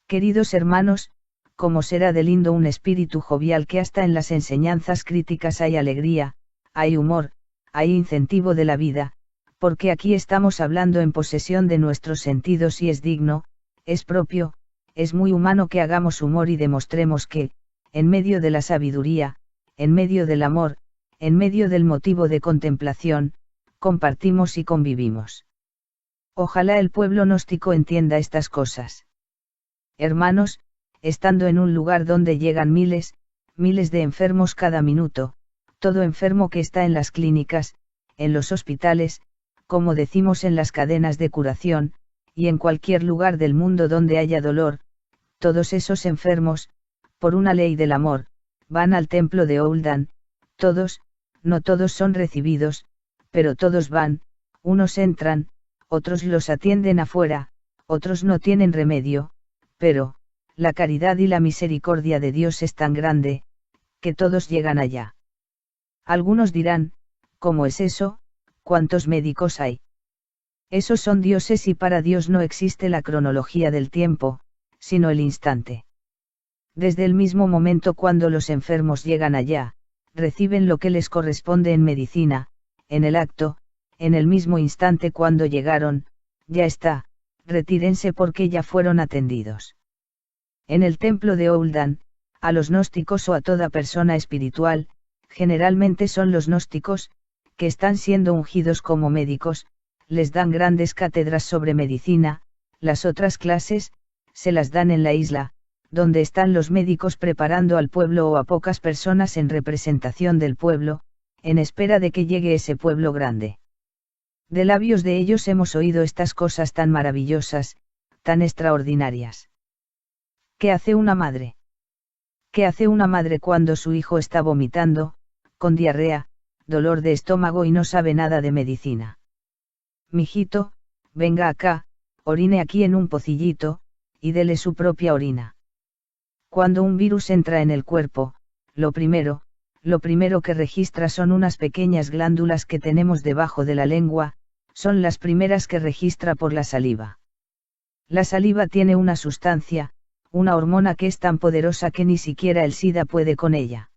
Queridos hermanos, cómo será de lindo un espíritu jovial que hasta en las enseñanzas críticas hay alegría, hay humor, hay incentivo de la vida, porque aquí estamos hablando en posesión de nuestros sentidos y es digno, es propio, es muy humano que hagamos humor y demostremos que, en medio de la sabiduría, en medio del amor, en medio del motivo de contemplación, compartimos y convivimos. Ojalá el pueblo gnóstico entienda estas cosas. Hermanos, estando en un lugar donde llegan miles, miles de enfermos cada minuto, todo enfermo que está en las clínicas, en los hospitales, como decimos en las cadenas de curación, y en cualquier lugar del mundo donde haya dolor, todos esos enfermos, por una ley del amor, van al templo de Ouldan, todos, no todos son recibidos, pero todos van, unos entran, otros los atienden afuera, otros no tienen remedio, pero, la caridad y la misericordia de Dios es tan grande, que todos llegan allá. Algunos dirán, ¿cómo es eso? ¿Cuántos médicos hay? Esos son dioses y para Dios no existe la cronología del tiempo, sino el instante. Desde el mismo momento cuando los enfermos llegan allá, reciben lo que les corresponde en medicina, en el acto, en el mismo instante cuando llegaron, ya está, retírense porque ya fueron atendidos. En el templo de Ouldan, a los gnósticos o a toda persona espiritual, generalmente son los gnósticos, que están siendo ungidos como médicos, les dan grandes cátedras sobre medicina, las otras clases, se las dan en la isla, donde están los médicos preparando al pueblo o a pocas personas en representación del pueblo, en espera de que llegue ese pueblo grande. De labios de ellos hemos oído estas cosas tan maravillosas, tan extraordinarias. ¿Qué hace una madre? ¿Qué hace una madre cuando su hijo está vomitando, con diarrea, dolor de estómago y no sabe nada de medicina? Mijito, venga acá, orine aquí en un pocillito, y dele su propia orina. Cuando un virus entra en el cuerpo, lo primero que registra son unas pequeñas glándulas que tenemos debajo de la lengua, son las primeras que registra por la saliva. La saliva tiene una sustancia, una hormona que es tan poderosa que ni siquiera el SIDA puede con ella.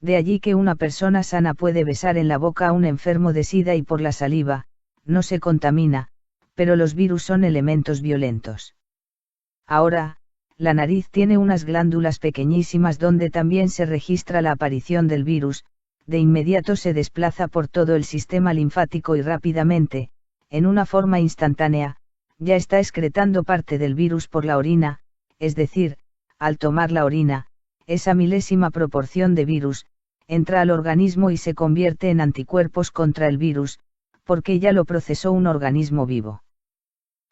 De allí que una persona sana puede besar en la boca a un enfermo de SIDA y por la saliva, no se contamina, pero los virus son elementos violentos. Ahora, la nariz tiene unas glándulas pequeñísimas donde también se registra la aparición del virus, de inmediato se desplaza por todo el sistema linfático y rápidamente, en una forma instantánea, ya está excretando parte del virus por la orina, es decir, al tomar la orina, esa milésima proporción de virus, entra al organismo y se convierte en anticuerpos contra el virus, porque ya lo procesó un organismo vivo.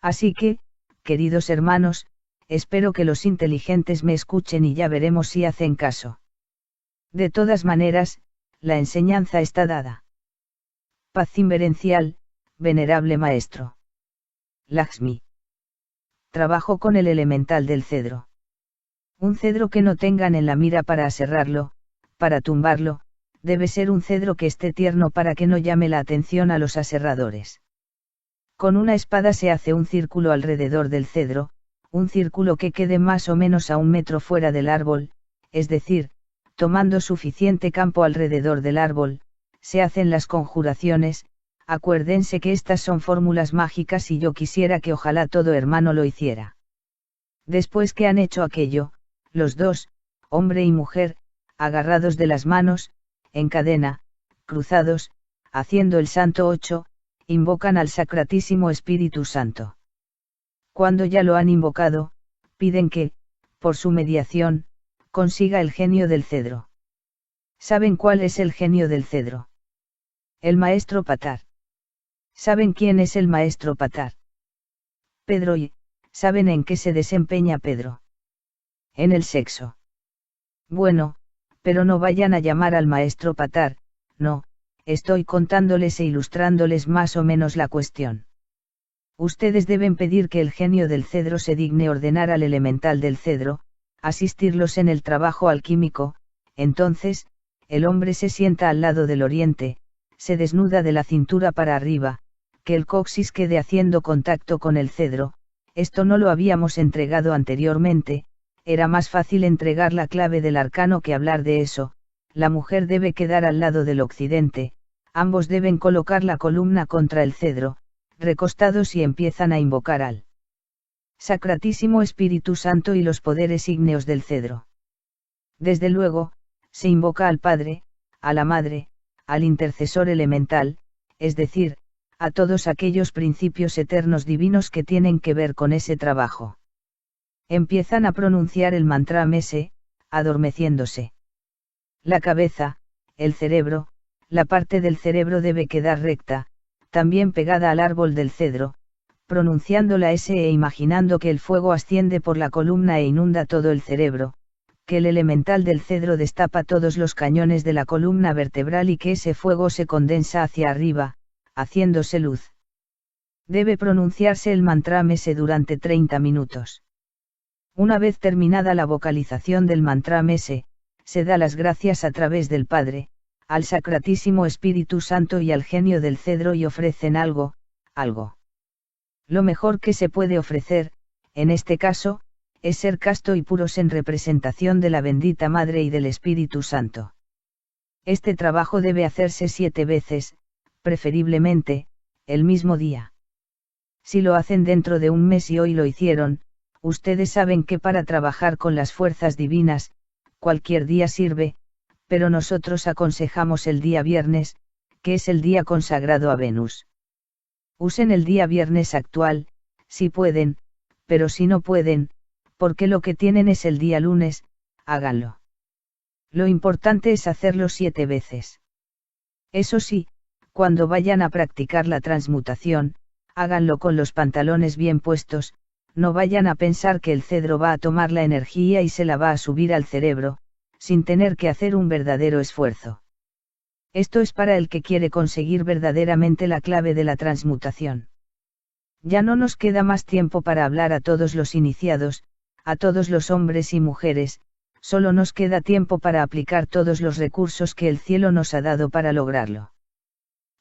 Así que, queridos hermanos, espero que los inteligentes me escuchen y ya veremos si hacen caso. De todas maneras, la enseñanza está dada. Paz inverencial, venerable maestro. Lakshmi. Trabajo con el elemental del cedro. Un cedro que no tengan en la mira para aserrarlo, para tumbarlo, debe ser un cedro que esté tierno para que no llame la atención a los aserradores. Con una espada se hace un círculo alrededor del cedro, un círculo que quede más o menos a 1 metro fuera del árbol, es decir, tomando suficiente campo alrededor del árbol, se hacen las conjuraciones. Acuérdense que estas son fórmulas mágicas y yo quisiera que ojalá todo hermano lo hiciera. Después que han hecho aquello, los dos, hombre y mujer, agarrados de las manos, en cadena, cruzados, haciendo el Santo 8, invocan al Sacratísimo Espíritu Santo. Cuando ya lo han invocado, piden que, por su mediación, consiga el genio del cedro. ¿Saben cuál es el genio del cedro? El maestro Patar. ¿Saben quién es el maestro Patar? Pedro. ¿Y saben en qué se desempeña Pedro? En el sexo. Bueno, pero no vayan a llamar al maestro Patar, no, estoy contándoles e ilustrándoles más o menos la cuestión. Ustedes deben pedir que el genio del cedro se digne ordenar al elemental del cedro, asistirlos en el trabajo alquímico. Entonces, el hombre se sienta al lado del oriente, se desnuda de la cintura para arriba, que el coxis quede haciendo contacto con el cedro. Esto no lo habíamos entregado anteriormente, era más fácil entregar la clave del arcano que hablar de eso. La mujer debe quedar al lado del occidente, ambos deben colocar la columna contra el cedro, recostados, y empiezan a invocar al Sacratísimo Espíritu Santo y los poderes ígneos del cedro. Desde luego, se invoca al Padre, a la Madre, al intercesor elemental, es decir, a todos aquellos principios eternos divinos que tienen que ver con ese trabajo. Empiezan a pronunciar el mantra Mese, adormeciéndose. La cabeza, el cerebro, la parte del cerebro debe quedar recta, también pegada al árbol del cedro, pronunciando la S e imaginando que el fuego asciende por la columna e inunda todo el cerebro, que el elemental del cedro destapa todos los cañones de la columna vertebral y que ese fuego se condensa hacia arriba, haciéndose luz. Debe pronunciarse el mantra Mese durante 30 minutos. Una vez terminada la vocalización del mantra Mese, se da las gracias a través del Padre, al Sacratísimo Espíritu Santo y al genio del cedro y ofrecen algo. Lo mejor que se puede ofrecer, en este caso, es ser casto y puros en representación de la bendita Madre y del Espíritu Santo. Este trabajo debe hacerse 7 veces, preferiblemente, el mismo día. Si lo hacen dentro de un mes y hoy lo hicieron, ustedes saben que para trabajar con las fuerzas divinas, cualquier día sirve, pero nosotros aconsejamos el día viernes, que es el día consagrado a Venus. Usen el día viernes actual, si pueden, pero si no pueden, porque lo que tienen es el día lunes, háganlo. Lo importante es hacerlo 7 veces. Eso sí, cuando vayan a practicar la transmutación, háganlo con los pantalones bien puestos, no vayan a pensar que el cedro va a tomar la energía y se la va a subir al cerebro, sin tener que hacer un verdadero esfuerzo. Esto es para el que quiere conseguir verdaderamente la clave de la transmutación. Ya no nos queda más tiempo para hablar a todos los iniciados, a todos los hombres y mujeres, solo nos queda tiempo para aplicar todos los recursos que el cielo nos ha dado para lograrlo.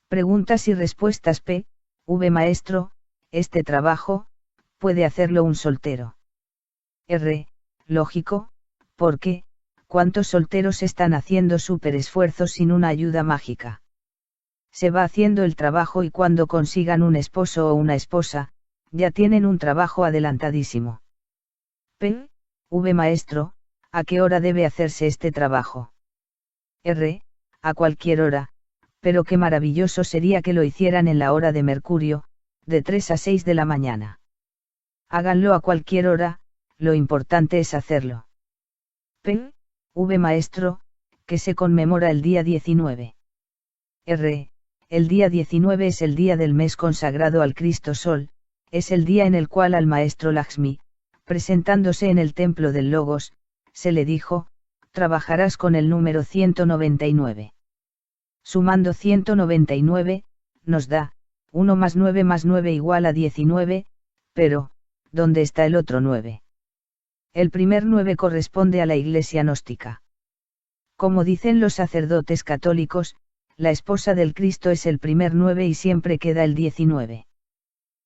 Preguntas y respuestas. Maestro, este trabajo, ¿puede hacerlo un soltero? Lógico, porque, ¿cuántos solteros están haciendo súper esfuerzos sin una ayuda mágica? Se va haciendo el trabajo y cuando consigan un esposo o una esposa, ya tienen un trabajo adelantadísimo. Maestro, ¿a qué hora debe hacerse este trabajo? A cualquier hora, pero qué maravilloso sería que lo hicieran en la hora de Mercurio, de 3 a 6 de la mañana. Háganlo a cualquier hora, lo importante es hacerlo. Maestro, que se conmemora el día 19. El día 19 es el día del mes consagrado al Cristo Sol, es el día en el cual al maestro Lakshmi, presentándose en el templo del Logos, se le dijo, trabajarás con el número 199. Sumando 199, nos da, 1 más 9 más 9 igual a 19, pero, ¿dónde está el otro 9? El primer 9 corresponde a la Iglesia gnóstica. Como dicen los sacerdotes católicos, la esposa del Cristo es el primer 9 y siempre queda el 19.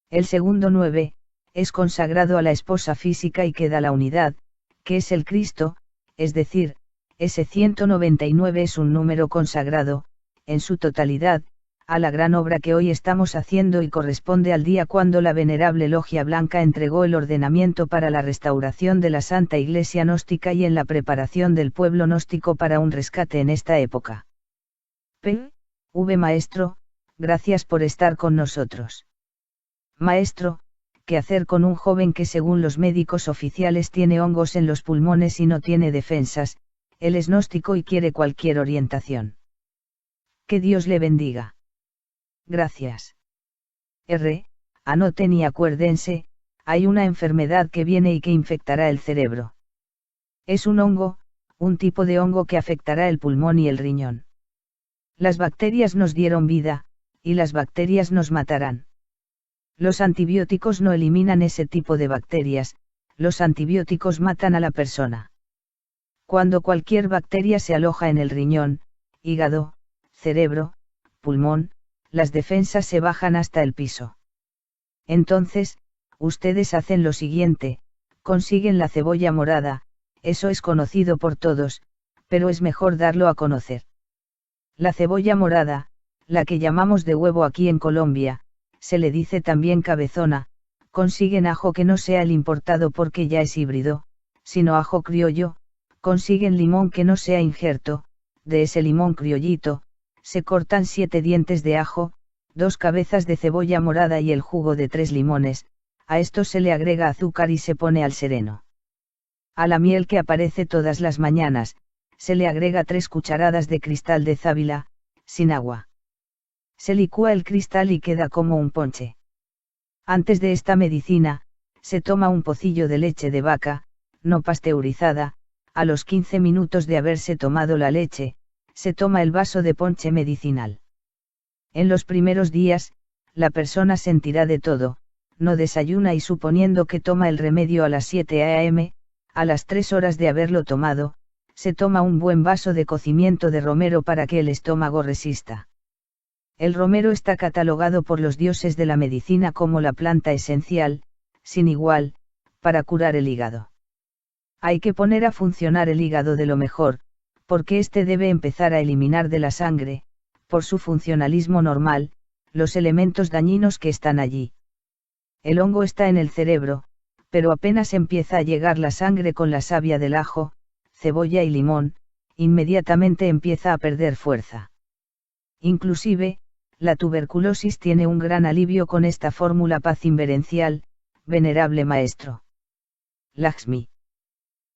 El segundo 9, es consagrado a la esposa física y queda la unidad, que es el Cristo, es decir, ese 199 es un número consagrado, en su totalidad, a la gran obra que hoy estamos haciendo y corresponde al día cuando la venerable Logia Blanca entregó el ordenamiento para la restauración de la Santa Iglesia gnóstica y en la preparación del pueblo gnóstico para un rescate en esta época. P.V. Maestro, gracias por estar con nosotros. Maestro, ¿qué hacer con un joven que según los médicos oficiales tiene hongos en los pulmones y no tiene defensas? Él es gnóstico y quiere cualquier orientación. Que Dios le bendiga. Gracias. Anoten y acuérdense, hay una enfermedad que viene y que infectará el cerebro. Es un hongo, un tipo de hongo que afectará el pulmón y el riñón. Las bacterias nos dieron vida, y las bacterias nos matarán. Los antibióticos no eliminan ese tipo de bacterias, los antibióticos matan a la persona. Cuando cualquier bacteria se aloja en el riñón, hígado, cerebro, pulmón, las defensas se bajan hasta el piso. Entonces, ustedes hacen lo siguiente, consiguen la cebolla morada, eso es conocido por todos, pero es mejor darlo a conocer. La cebolla morada, la que llamamos de huevo aquí en Colombia, se le dice también cabezona, consiguen ajo que no sea el importado porque ya es híbrido, sino ajo criollo, consiguen limón que no sea injerto, de ese limón criollito, se cortan 7 dientes de ajo, 2 cabezas de cebolla morada y el jugo de 3 limones, a esto se le agrega azúcar y se pone al sereno. A la miel que aparece todas las mañanas, se le agrega 3 cucharadas de cristal de sábila, sin agua. Se licúa el cristal y queda como un ponche. Antes de esta medicina, se toma un pocillo de leche de vaca, no pasteurizada, a los 15 minutos de haberse tomado la leche, se toma el vaso de ponche medicinal. En los primeros días, la persona sentirá de todo, no desayuna y suponiendo que toma el remedio a las 7 a.m., a las 3 horas de haberlo tomado, se toma un buen vaso de cocimiento de romero para que el estómago resista. El romero está catalogado por los dioses de la medicina como la planta esencial, sin igual, para curar el hígado. Hay que poner a funcionar el hígado de lo mejor, porque éste debe empezar a eliminar de la sangre, por su funcionalismo normal, los elementos dañinos que están allí. El hongo está en el cerebro, pero apenas empieza a llegar la sangre con la savia del ajo, cebolla y limón, inmediatamente empieza a perder fuerza. Inclusive, la tuberculosis tiene un gran alivio con esta fórmula paz inverencial, venerable maestro. Lakshmi.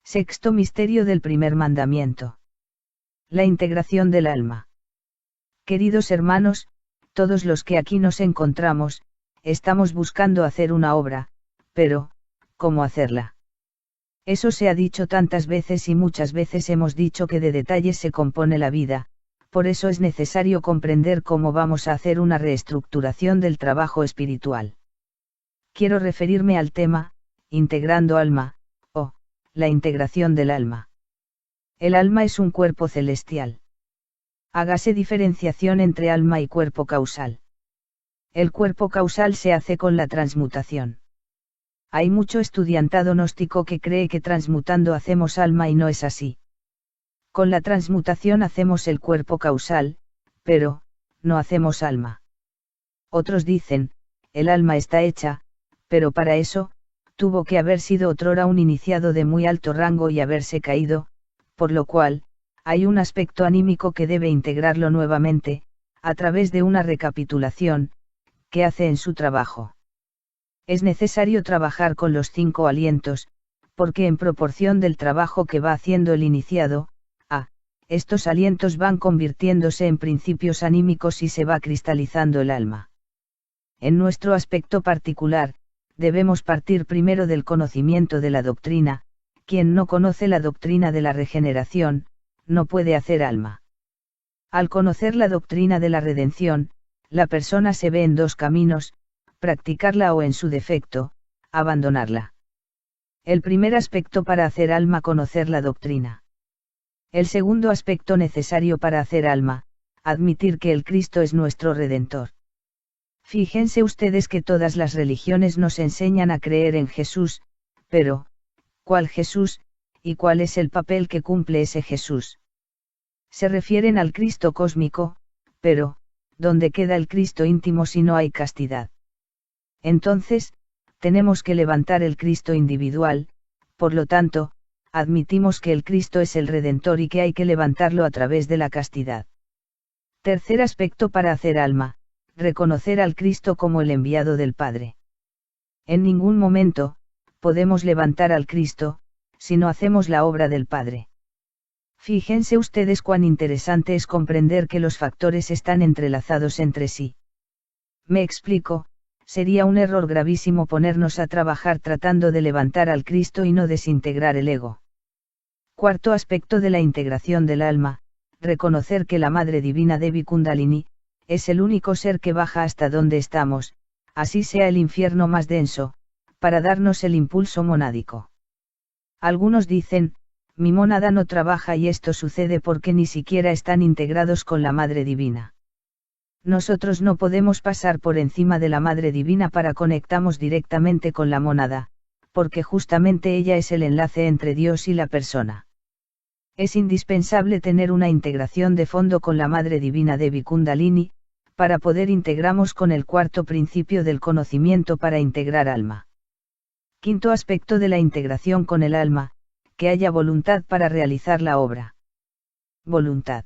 Sexto misterio del primer mandamiento. La integración del alma. Queridos hermanos, todos los que aquí nos encontramos, estamos buscando hacer una obra, pero, ¿cómo hacerla? Eso se ha dicho tantas veces y muchas veces hemos dicho que de detalles se compone la vida, por eso es necesario comprender cómo vamos a hacer una reestructuración del trabajo espiritual. Quiero referirme al tema, integrando alma, o, la integración del alma. El alma es un cuerpo celestial. Hágase diferenciación entre alma y cuerpo causal. El cuerpo causal se hace con la transmutación. Hay mucho estudiantado gnóstico que cree que transmutando hacemos alma y no es así. Con la transmutación hacemos el cuerpo causal, pero, no hacemos alma. Otros dicen, el alma está hecha, pero para eso, tuvo que haber sido otrora un iniciado de muy alto rango y haberse caído, por lo cual, hay un aspecto anímico que debe integrarlo nuevamente, a través de una recapitulación, que hace en su trabajo. Es necesario trabajar con los 5 alientos, porque en proporción del trabajo que va haciendo el iniciado, estos alientos van convirtiéndose en principios anímicos y se va cristalizando el alma. En nuestro aspecto particular, debemos partir primero del conocimiento de la doctrina. Quien no conoce la doctrina de la regeneración, no puede hacer alma. Al conocer la doctrina de la redención, la persona se ve en 2 caminos, practicarla o en su defecto, abandonarla. El primer aspecto para hacer alma: conocer la doctrina. El segundo aspecto necesario para hacer alma: admitir que el Cristo es nuestro Redentor. Fíjense ustedes que todas las religiones nos enseñan a creer en Jesús, pero, ¿cuál Jesús, y cuál es el papel que cumple ese Jesús? Se refieren al Cristo cósmico, pero, ¿dónde queda el Cristo íntimo si no hay castidad? Entonces, tenemos que levantar el Cristo individual, por lo tanto, admitimos que el Cristo es el Redentor y que hay que levantarlo a través de la castidad. Tercer aspecto para hacer alma: reconocer al Cristo como el enviado del Padre. En ningún momento podemos levantar al Cristo si no hacemos la obra del Padre. Fíjense ustedes cuán interesante es comprender que los factores están entrelazados entre sí. Me explico: sería un error gravísimo ponernos a trabajar tratando de levantar al Cristo y no desintegrar el ego. Cuarto aspecto de la integración del alma: reconocer que la Madre Divina Devi Kundalini es el único ser que baja hasta donde estamos, así sea el infierno más denso, para darnos el impulso monádico. Algunos dicen: mi mónada no trabaja, y esto sucede porque ni siquiera están integrados con la Madre Divina. Nosotros no podemos pasar por encima de la Madre Divina para conectamos directamente con la mónada, porque justamente ella es el enlace entre Dios y la persona. Es indispensable tener una integración de fondo con la Madre Divina Devi Kundalini, para poder integramos con el cuarto principio del conocimiento para integrar alma. Quinto aspecto de la integración con el alma: que haya voluntad para realizar la obra. Voluntad.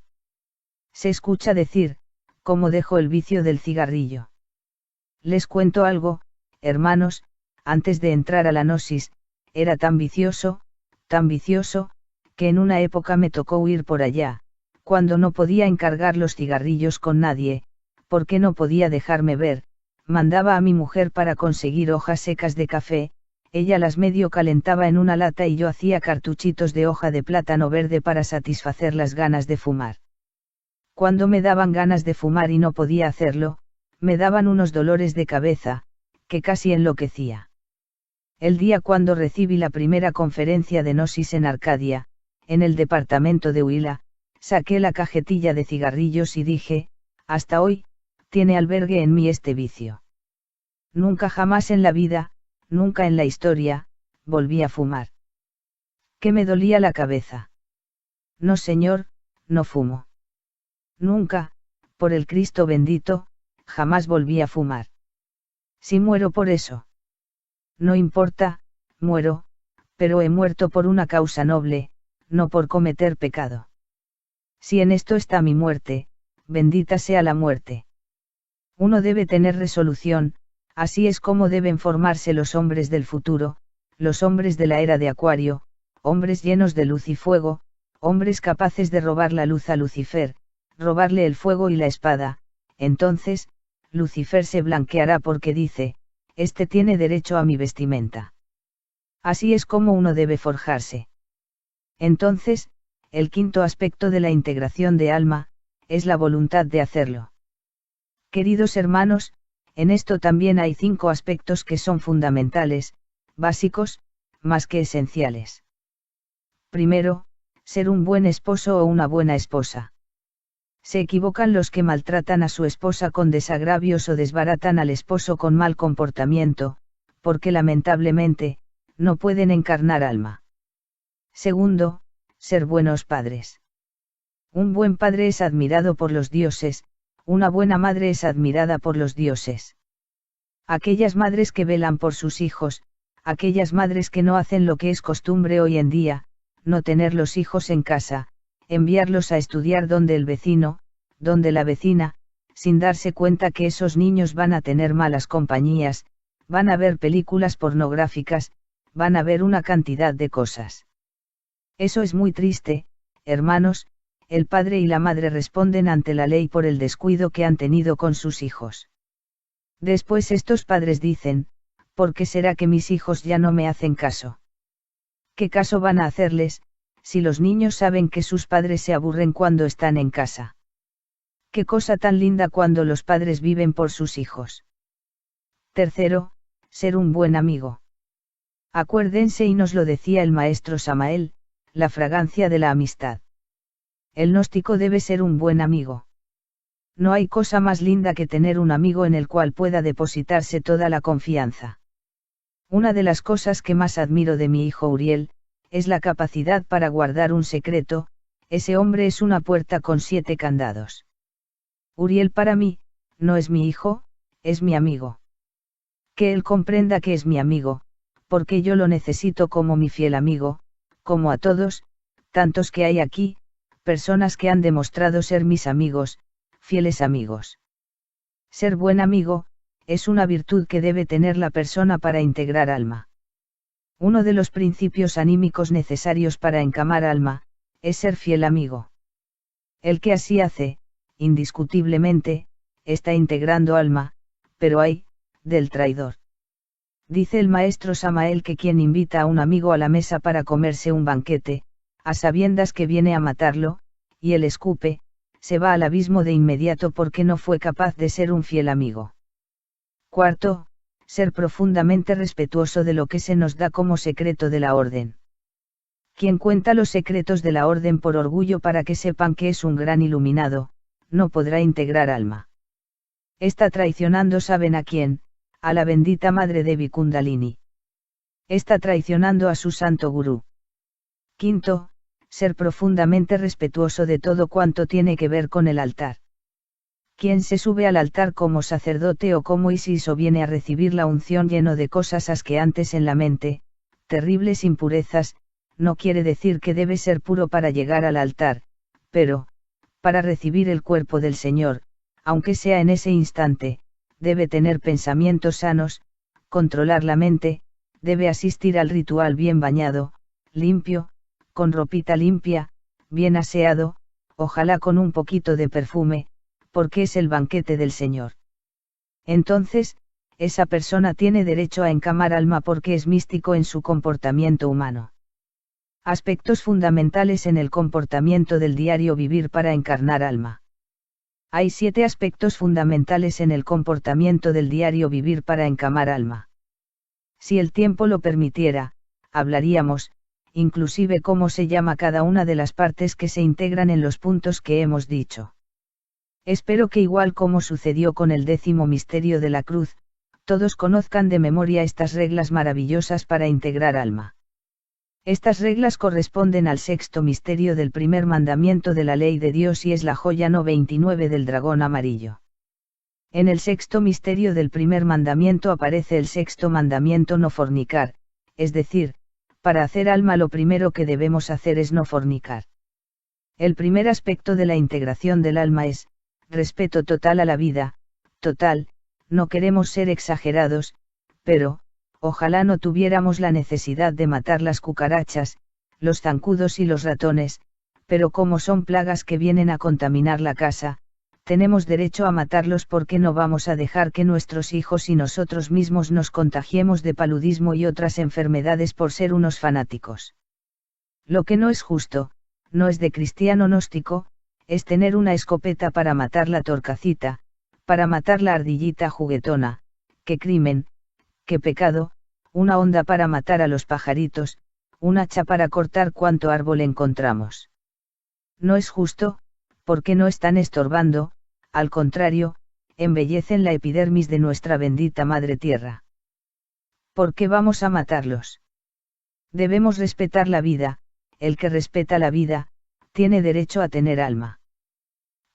Se escucha decir: ¿cómo dejo el vicio del cigarrillo? Les cuento algo, hermanos: antes de entrar a la gnosis, era tan vicioso, que en una época me tocó huir por allá, cuando no podía encargar los cigarrillos con nadie, porque no podía dejarme ver, mandaba a mi mujer para conseguir hojas secas de café, ella las medio calentaba en una lata y yo hacía cartuchitos de hoja de plátano verde para satisfacer las ganas de fumar. Cuando me daban ganas de fumar y no podía hacerlo, me daban unos dolores de cabeza, que casi enloquecía. El día cuando recibí la primera conferencia de gnosis en Arcadia, en el departamento de Huila, saqué la cajetilla de cigarrillos y dije: hasta hoy, tiene albergue en mí este vicio. Nunca jamás en la vida, nunca en la historia, volví a fumar. ¿Que me dolía la cabeza? No señor, no fumo. Nunca, por el Cristo bendito, jamás volví a fumar. Si muero por eso. No importa, muero, pero he muerto por una causa noble, no por cometer pecado. Si en esto está mi muerte, bendita sea la muerte. Uno debe tener resolución, así es como deben formarse los hombres del futuro, los hombres de la era de Acuario, hombres llenos de luz y fuego, hombres capaces de robar la luz a Lucifer, robarle el fuego y la espada. Entonces, Lucifer se blanqueará porque dice: este tiene derecho a mi vestimenta. Así es como uno debe forjarse. Entonces, el quinto aspecto de la integración de alma, es la voluntad de hacerlo. Queridos hermanos, en esto también hay 5 aspectos que son fundamentales, básicos, más que esenciales. Primero, ser un buen esposo o una buena esposa. Se equivocan los que maltratan a su esposa con desagravios o desbaratan al esposo con mal comportamiento, porque lamentablemente, no pueden encarnar alma. Segundo, ser buenos padres. Un buen padre es admirado por los dioses, una buena madre es admirada por los dioses. Aquellas madres que velan por sus hijos, aquellas madres que no hacen lo que es costumbre hoy en día, no tener los hijos en casa, enviarlos a estudiar donde el vecino, donde la vecina, sin darse cuenta que esos niños van a tener malas compañías, van a ver películas pornográficas, van a ver una cantidad de cosas. Eso es muy triste, hermanos. El padre y la madre responden ante la ley por el descuido que han tenido con sus hijos. Después estos padres dicen: ¿por qué será que mis hijos ya no me hacen caso? ¿Qué caso van a hacerles, si los niños saben que sus padres se aburren cuando están en casa? Qué cosa tan linda cuando los padres viven por sus hijos. Tercero, ser un buen amigo. Acuérdense, y nos lo decía el maestro Samael, la fragancia de la amistad. El gnóstico debe ser un buen amigo. No hay cosa más linda que tener un amigo en el cual pueda depositarse toda la confianza. Una de las cosas que más admiro de mi hijo Uriel, es la capacidad para guardar un secreto. Ese hombre es una puerta con 7 candados. Uriel para mí, no es mi hijo, es mi amigo. Que él comprenda que es mi amigo, porque yo lo necesito como mi fiel amigo, como a todos, tantos que hay aquí, personas que han demostrado ser mis amigos, fieles amigos. Ser buen amigo, es una virtud que debe tener la persona para integrar alma. Uno de los principios anímicos necesarios para encamar alma, es ser fiel amigo. El que así hace, indiscutiblemente, está integrando alma, pero ay, del traidor. Dice el maestro Samael que quien invita a un amigo a la mesa para comerse un banquete, a sabiendas que viene a matarlo, y él escupe, se va al abismo de inmediato porque no fue capaz de ser un fiel amigo. Cuarto, ser profundamente respetuoso de lo que se nos da como secreto de la orden. Quien cuenta los secretos de la orden por orgullo para que sepan que es un gran iluminado, no podrá integrar alma. Está traicionando, ¿saben a quién? A la bendita madre Devi Kundalini. Está traicionando a su santo gurú. Quinto, ser profundamente respetuoso de todo cuanto tiene que ver con el altar. Quien se sube al altar como sacerdote o como Isis o viene a recibir la unción lleno de cosas asqueantes en la mente, terribles impurezas, no quiere decir que debe ser puro para llegar al altar, pero, para recibir el cuerpo del Señor, aunque sea en ese instante, debe tener pensamientos sanos, controlar la mente, debe asistir al ritual bien bañado, limpio, con ropita limpia, bien aseado, ojalá con un poquito de perfume, porque es el banquete del Señor. Entonces, esa persona tiene derecho a encamar alma porque es místico en su comportamiento humano. Aspectos fundamentales en el comportamiento del diario vivir para encarnar alma. Hay 7 aspectos fundamentales en el comportamiento del diario vivir para encamar alma. Si el tiempo lo permitiera, hablaríamos, inclusive cómo se llama cada una de las partes que se integran en los puntos que hemos dicho. Espero que igual como sucedió con el 10º misterio de la cruz, todos conozcan de memoria estas reglas maravillosas para integrar alma. Estas reglas corresponden al 6º misterio del primer mandamiento de la ley de Dios y es la joya no 29 del dragón amarillo. En el 6º misterio del primer mandamiento aparece el 6º mandamiento no fornicar, es decir, para hacer alma lo primero que debemos hacer es no fornicar. El primer aspecto de la integración del alma es, respeto total a la vida, total, no queremos ser exagerados, pero, ojalá no tuviéramos la necesidad de matar las cucarachas, los zancudos y los ratones, pero como son plagas que vienen a contaminar la casa, tenemos derecho a matarlos porque no vamos a dejar que nuestros hijos y nosotros mismos nos contagiemos de paludismo y otras enfermedades por ser unos fanáticos. Lo que no es justo, no es de cristiano gnóstico, es tener una escopeta para matar la torcacita, para matar la ardillita juguetona, qué crimen, qué pecado, una honda para matar a los pajaritos, un hacha para cortar cuanto árbol encontramos. No es justo, porque no están estorbando, al contrario, embellecen la epidermis de nuestra bendita Madre Tierra. ¿Por qué vamos a matarlos? Debemos respetar la vida, el que respeta la vida, tiene derecho a tener alma.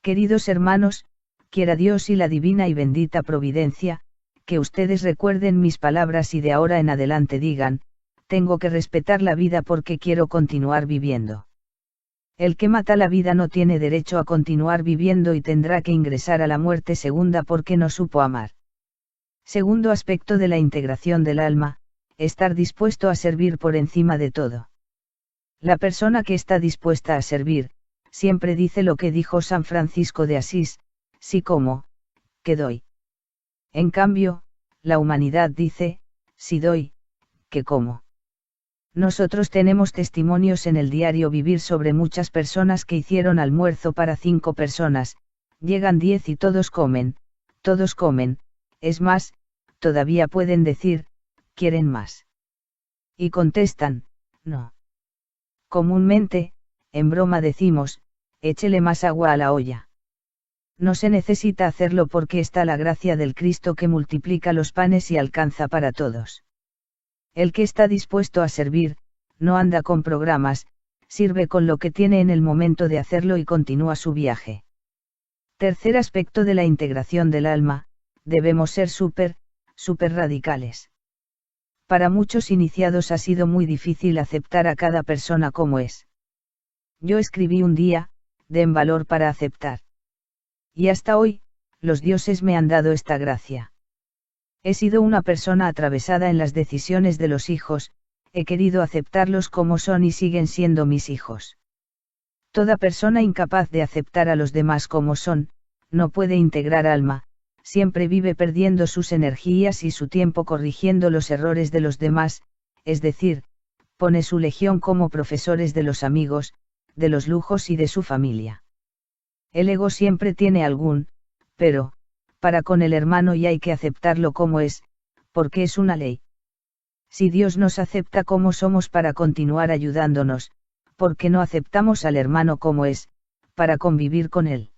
Queridos hermanos, quiera Dios y la divina y bendita providencia, que ustedes recuerden mis palabras y de ahora en adelante digan, tengo que respetar la vida porque quiero continuar viviendo. El que mata la vida no tiene derecho a continuar viviendo y tendrá que ingresar a la muerte segunda porque no supo amar. Segundo aspecto de la integración del alma, estar dispuesto a servir por encima de todo. La persona que está dispuesta a servir, siempre dice lo que dijo San Francisco de Asís, sí como, que doy. En cambio, la humanidad dice, sí doy, que como. Nosotros tenemos testimonios en el diario vivir sobre muchas personas que hicieron almuerzo para 5 personas, llegan 10 y todos comen, es más, todavía pueden decir, quieren más. Y contestan, no. Comúnmente, en broma decimos, échele más agua a la olla. No se necesita hacerlo porque está la gracia del Cristo que multiplica los panes y alcanza para todos. El que está dispuesto a servir, no anda con programas, sirve con lo que tiene en el momento de hacerlo y continúa su viaje. Tercer aspecto de la integración del alma, debemos ser súper radicales. Para muchos iniciados ha sido muy difícil aceptar a cada persona como es. Yo escribí un día, den valor para aceptar. Y hasta hoy, los dioses me han dado esta gracia. He sido una persona atravesada en las decisiones de los hijos, he querido aceptarlos como son y siguen siendo mis hijos. Toda persona incapaz de aceptar a los demás como son, no puede integrar alma, siempre vive perdiendo sus energías y su tiempo corrigiendo los errores de los demás, es decir, pone su legión como profesores de los amigos, de los lujos y de su familia. El ego siempre tiene algún, pero, para con el hermano y hay que aceptarlo como es, porque es una ley. Si Dios nos acepta como somos para continuar ayudándonos, ¿por qué no aceptamos al hermano como es, para convivir con él?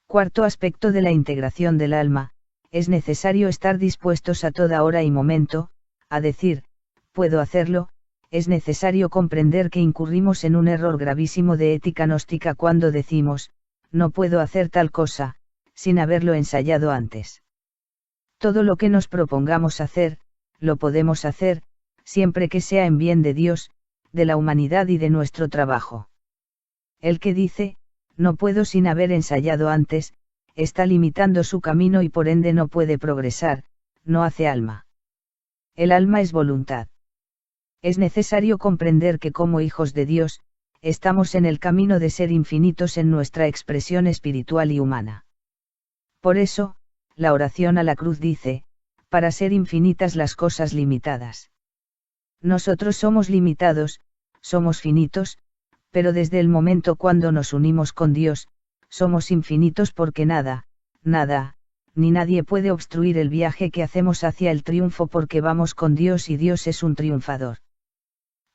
Cuarto aspecto de la integración del alma, es necesario estar dispuestos a toda hora y momento, a decir, puedo hacerlo, es necesario comprender que incurrimos en un error gravísimo de ética gnóstica cuando decimos, no puedo hacer tal cosa, sin haberlo ensayado antes. Todo lo que nos propongamos hacer, lo podemos hacer, siempre que sea en bien de Dios, de la humanidad y de nuestro trabajo. El que dice, no puedo sin haber ensayado antes, está limitando su camino y por ende no puede progresar, no hace alma. El alma es voluntad. Es necesario comprender que como hijos de Dios, estamos en el camino de ser infinitos en nuestra expresión espiritual y humana. Por eso, la oración a la cruz dice, para ser infinitas las cosas limitadas. Nosotros somos limitados, somos finitos, pero desde el momento cuando nos unimos con Dios, somos infinitos porque nada, ni nadie puede obstruir el viaje que hacemos hacia el triunfo porque vamos con Dios y Dios es un triunfador.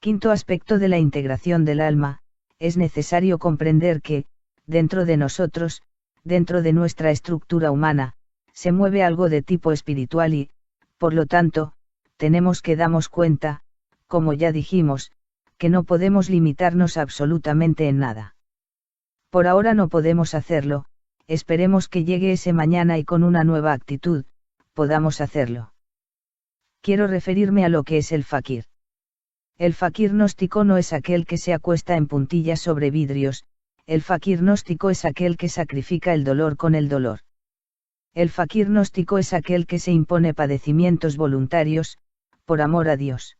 Quinto aspecto de la integración del alma, es necesario comprender que, dentro de nosotros, dentro de nuestra estructura humana, se mueve algo de tipo espiritual y, por lo tanto, tenemos que darnos cuenta, como ya dijimos, que no podemos limitarnos absolutamente en nada. Por ahora no podemos hacerlo, esperemos que llegue ese mañana y con una nueva actitud, podamos hacerlo. Quiero referirme a lo que es el fakir. El fakir gnóstico no es aquel que se acuesta en puntillas sobre vidrios, el fakir gnóstico es aquel que sacrifica el dolor con el dolor. El fakir gnóstico es aquel que se impone padecimientos voluntarios, por amor a Dios.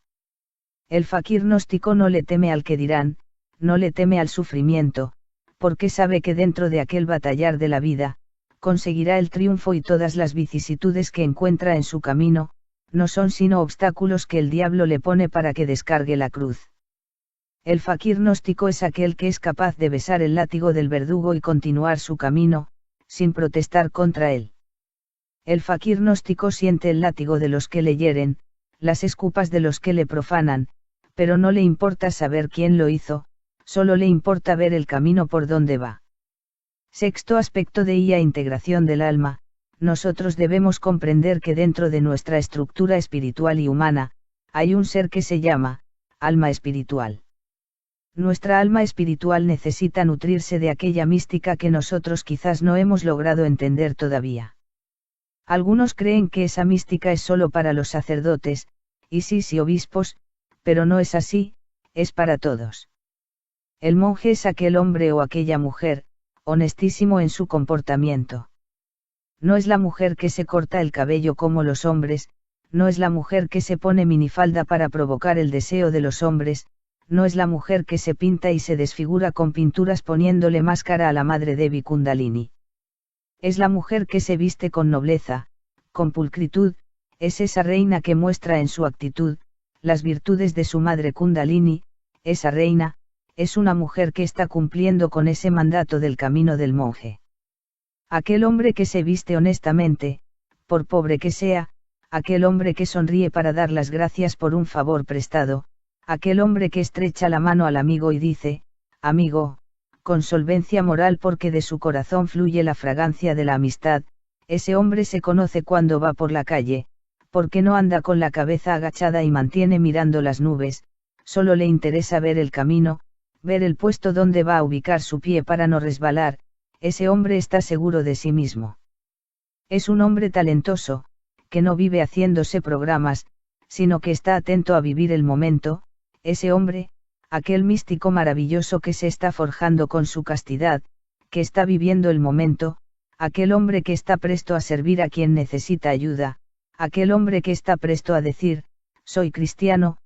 El fakir gnóstico no le teme al que dirán, no le teme al sufrimiento, porque sabe que dentro de aquel batallar de la vida, conseguirá el triunfo y todas las vicisitudes que encuentra en su camino, no son sino obstáculos que el diablo le pone para que descargue la cruz. El fakir gnóstico es aquel que es capaz de besar el látigo del verdugo y continuar su camino, sin protestar contra él. El fakir gnóstico siente el látigo de los que le hieren, las escupas de los que le profanan, pero no le importa saber quién lo hizo, solo le importa ver el camino por donde va. Sexto aspecto de la integración del alma, nosotros debemos comprender que dentro de nuestra estructura espiritual y humana, hay un ser que se llama, alma espiritual. Nuestra alma espiritual necesita nutrirse de aquella mística que nosotros quizás no hemos logrado entender todavía. Algunos creen que esa mística es solo para los sacerdotes, y sí obispos, pero no es así, es para todos. El monje es aquel hombre o aquella mujer, honestísimo en su comportamiento. No es la mujer que se corta el cabello como los hombres, no es la mujer que se pone minifalda para provocar el deseo de los hombres, no es la mujer que se pinta y se desfigura con pinturas poniéndole máscara a la madre Devi Kundalini. Es la mujer que se viste con nobleza, con pulcritud, es esa reina que muestra en su actitud, las virtudes de su madre Kundalini, esa reina, es una mujer que está cumpliendo con ese mandato del camino del monje. Aquel hombre que se viste honestamente, por pobre que sea, aquel hombre que sonríe para dar las gracias por un favor prestado, aquel hombre que estrecha la mano al amigo y dice, amigo, con solvencia moral porque de su corazón fluye la fragancia de la amistad, ese hombre se conoce cuando va por la calle, porque no anda con la cabeza agachada y mantiene mirando las nubes, solo le interesa ver el camino, ver el puesto donde va a ubicar su pie para no resbalar, ese hombre está seguro de sí mismo. Es un hombre talentoso, que no vive haciéndose programas, sino que está atento a vivir el momento, ese hombre, aquel místico maravilloso que se está forjando con su castidad, que está viviendo el momento, aquel hombre que está presto a servir a quien necesita ayuda, aquel hombre que está presto a decir, soy cristiano,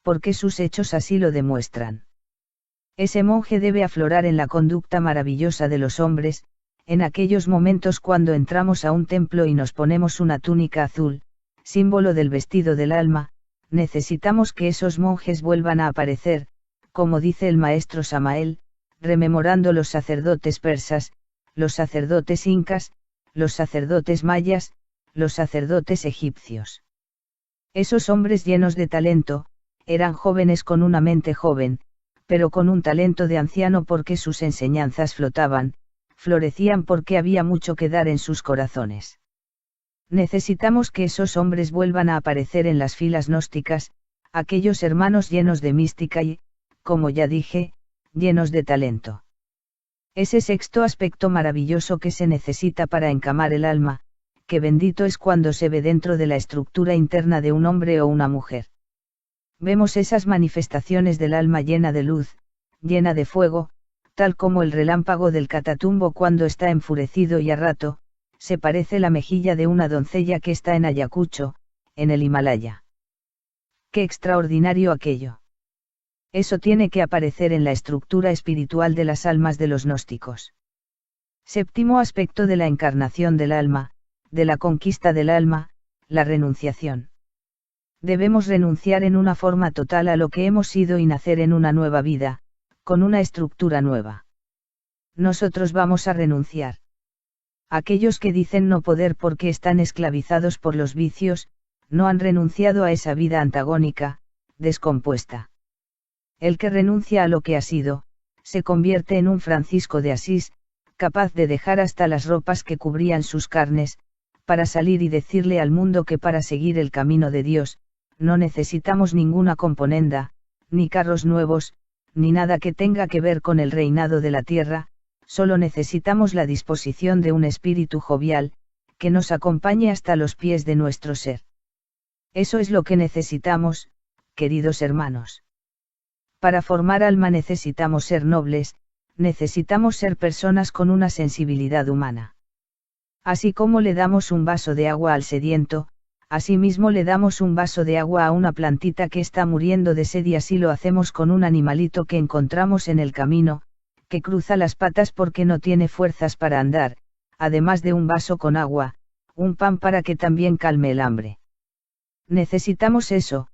porque sus hechos así lo demuestran. Ese monje debe aflorar en la conducta maravillosa de los hombres, en aquellos momentos cuando entramos a un templo y nos ponemos una túnica azul, símbolo del vestido del alma, necesitamos que esos monjes vuelvan a aparecer, como dice el maestro Samael, rememorando los sacerdotes persas, los sacerdotes incas, los sacerdotes mayas, los sacerdotes egipcios. Esos hombres llenos de talento, eran jóvenes con una mente joven, pero con un talento de anciano porque sus enseñanzas flotaban, florecían porque había mucho que dar en sus corazones. Necesitamos que esos hombres vuelvan a aparecer en las filas gnósticas, aquellos hermanos llenos de mística y, como ya dije, llenos de talento. Ese sexto aspecto maravilloso que se necesita para encamar el alma, que bendito es cuando se ve dentro de la estructura interna de un hombre o una mujer. Vemos esas manifestaciones del alma llena de luz, llena de fuego, tal como el relámpago del Catatumbo cuando está enfurecido y a rato, se parece la mejilla de una doncella que está en Ayacucho, en el Himalaya. ¡Qué extraordinario aquello! Eso tiene que aparecer en la estructura espiritual de las almas de los gnósticos. Séptimo aspecto de la encarnación del alma, de la conquista del alma, la renunciación. Debemos renunciar en una forma total a lo que hemos sido y nacer en una nueva vida, con una estructura nueva. Nosotros vamos a renunciar. Aquellos que dicen no poder porque están esclavizados por los vicios, no han renunciado a esa vida antagónica, descompuesta. El que renuncia a lo que ha sido, se convierte en un Francisco de Asís, capaz de dejar hasta las ropas que cubrían sus carnes, para salir y decirle al mundo que para seguir el camino de Dios, no necesitamos ninguna componenda, ni carros nuevos, ni nada que tenga que ver con el reinado de la tierra, solo necesitamos la disposición de un espíritu jovial, que nos acompañe hasta los pies de nuestro ser. Eso es lo que necesitamos, queridos hermanos. Para formar alma necesitamos ser nobles, necesitamos ser personas con una sensibilidad humana. Así como le damos un vaso de agua al sediento, asimismo le damos un vaso de agua a una plantita que está muriendo de sed y así lo hacemos con un animalito que encontramos en el camino, que cruza las patas porque no tiene fuerzas para andar, además de un vaso con agua, un pan para que también calme el hambre. Necesitamos eso,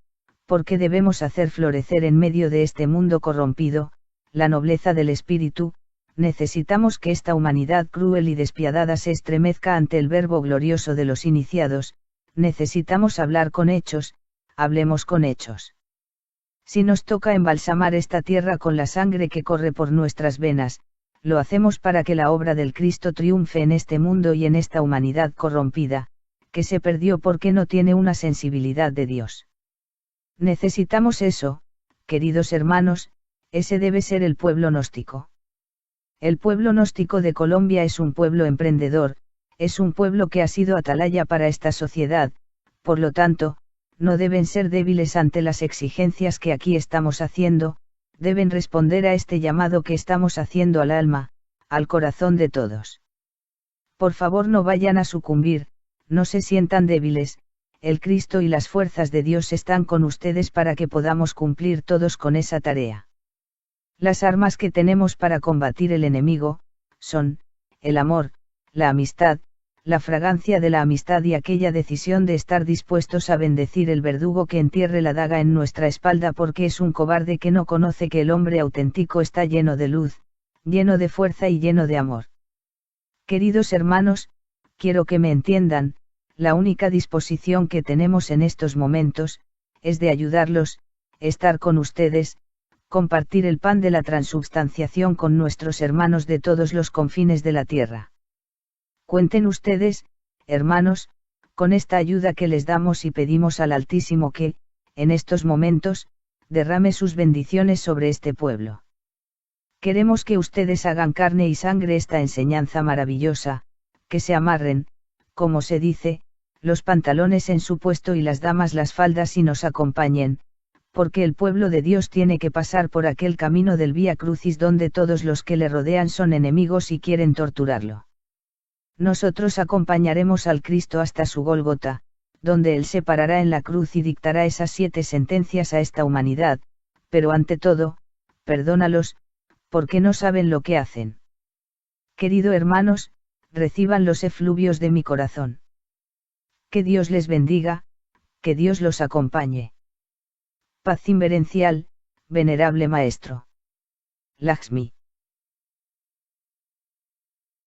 porque debemos hacer florecer en medio de este mundo corrompido, la nobleza del espíritu, necesitamos que esta humanidad cruel y despiadada se estremezca ante el verbo glorioso de los iniciados, necesitamos hablar con hechos, hablemos con hechos. Si nos toca embalsamar esta tierra con la sangre que corre por nuestras venas, lo hacemos para que la obra del Cristo triunfe en este mundo y en esta humanidad corrompida, que se perdió porque no tiene una sensibilidad de Dios. Necesitamos eso, queridos hermanos, ese debe ser el pueblo gnóstico. El pueblo gnóstico de Colombia es un pueblo emprendedor, es un pueblo que ha sido atalaya para esta sociedad, por lo tanto, no deben ser débiles ante las exigencias que aquí estamos haciendo, deben responder a este llamado que estamos haciendo al alma, al corazón de todos. Por favor no vayan a sucumbir, no se sientan débiles, el Cristo y las fuerzas de Dios están con ustedes para que podamos cumplir todos con esa tarea. Las armas que tenemos para combatir el enemigo, son, el amor, la amistad, la fragancia de la amistad y aquella decisión de estar dispuestos a bendecir el verdugo que entierre la daga en nuestra espalda porque es un cobarde que no conoce que el hombre auténtico está lleno de luz, lleno de fuerza y lleno de amor. Queridos hermanos, quiero que me entiendan, La única disposición que tenemos en estos momentos, es de ayudarlos, estar con ustedes, compartir el pan de la transubstanciación con nuestros hermanos de todos los confines de la tierra. Cuenten ustedes, hermanos, con esta ayuda que les damos y pedimos al Altísimo que, en estos momentos, derrame sus bendiciones sobre este pueblo. Queremos que ustedes hagan carne y sangre esta enseñanza maravillosa, que se amarren, como se dice, los pantalones en su puesto y las damas las faldas y nos acompañen, porque el pueblo de Dios tiene que pasar por aquel camino del Vía Crucis donde todos los que le rodean son enemigos y quieren torturarlo. Nosotros acompañaremos al Cristo hasta su Gólgota, donde Él se parará en la cruz y dictará esas 7 sentencias a esta humanidad, pero ante todo, perdónalos, porque no saben lo que hacen. Querido hermanos, reciban los efluvios de mi corazón. Que Dios les bendiga, que Dios los acompañe. Paz inverencial, venerable maestro. Lakshmi.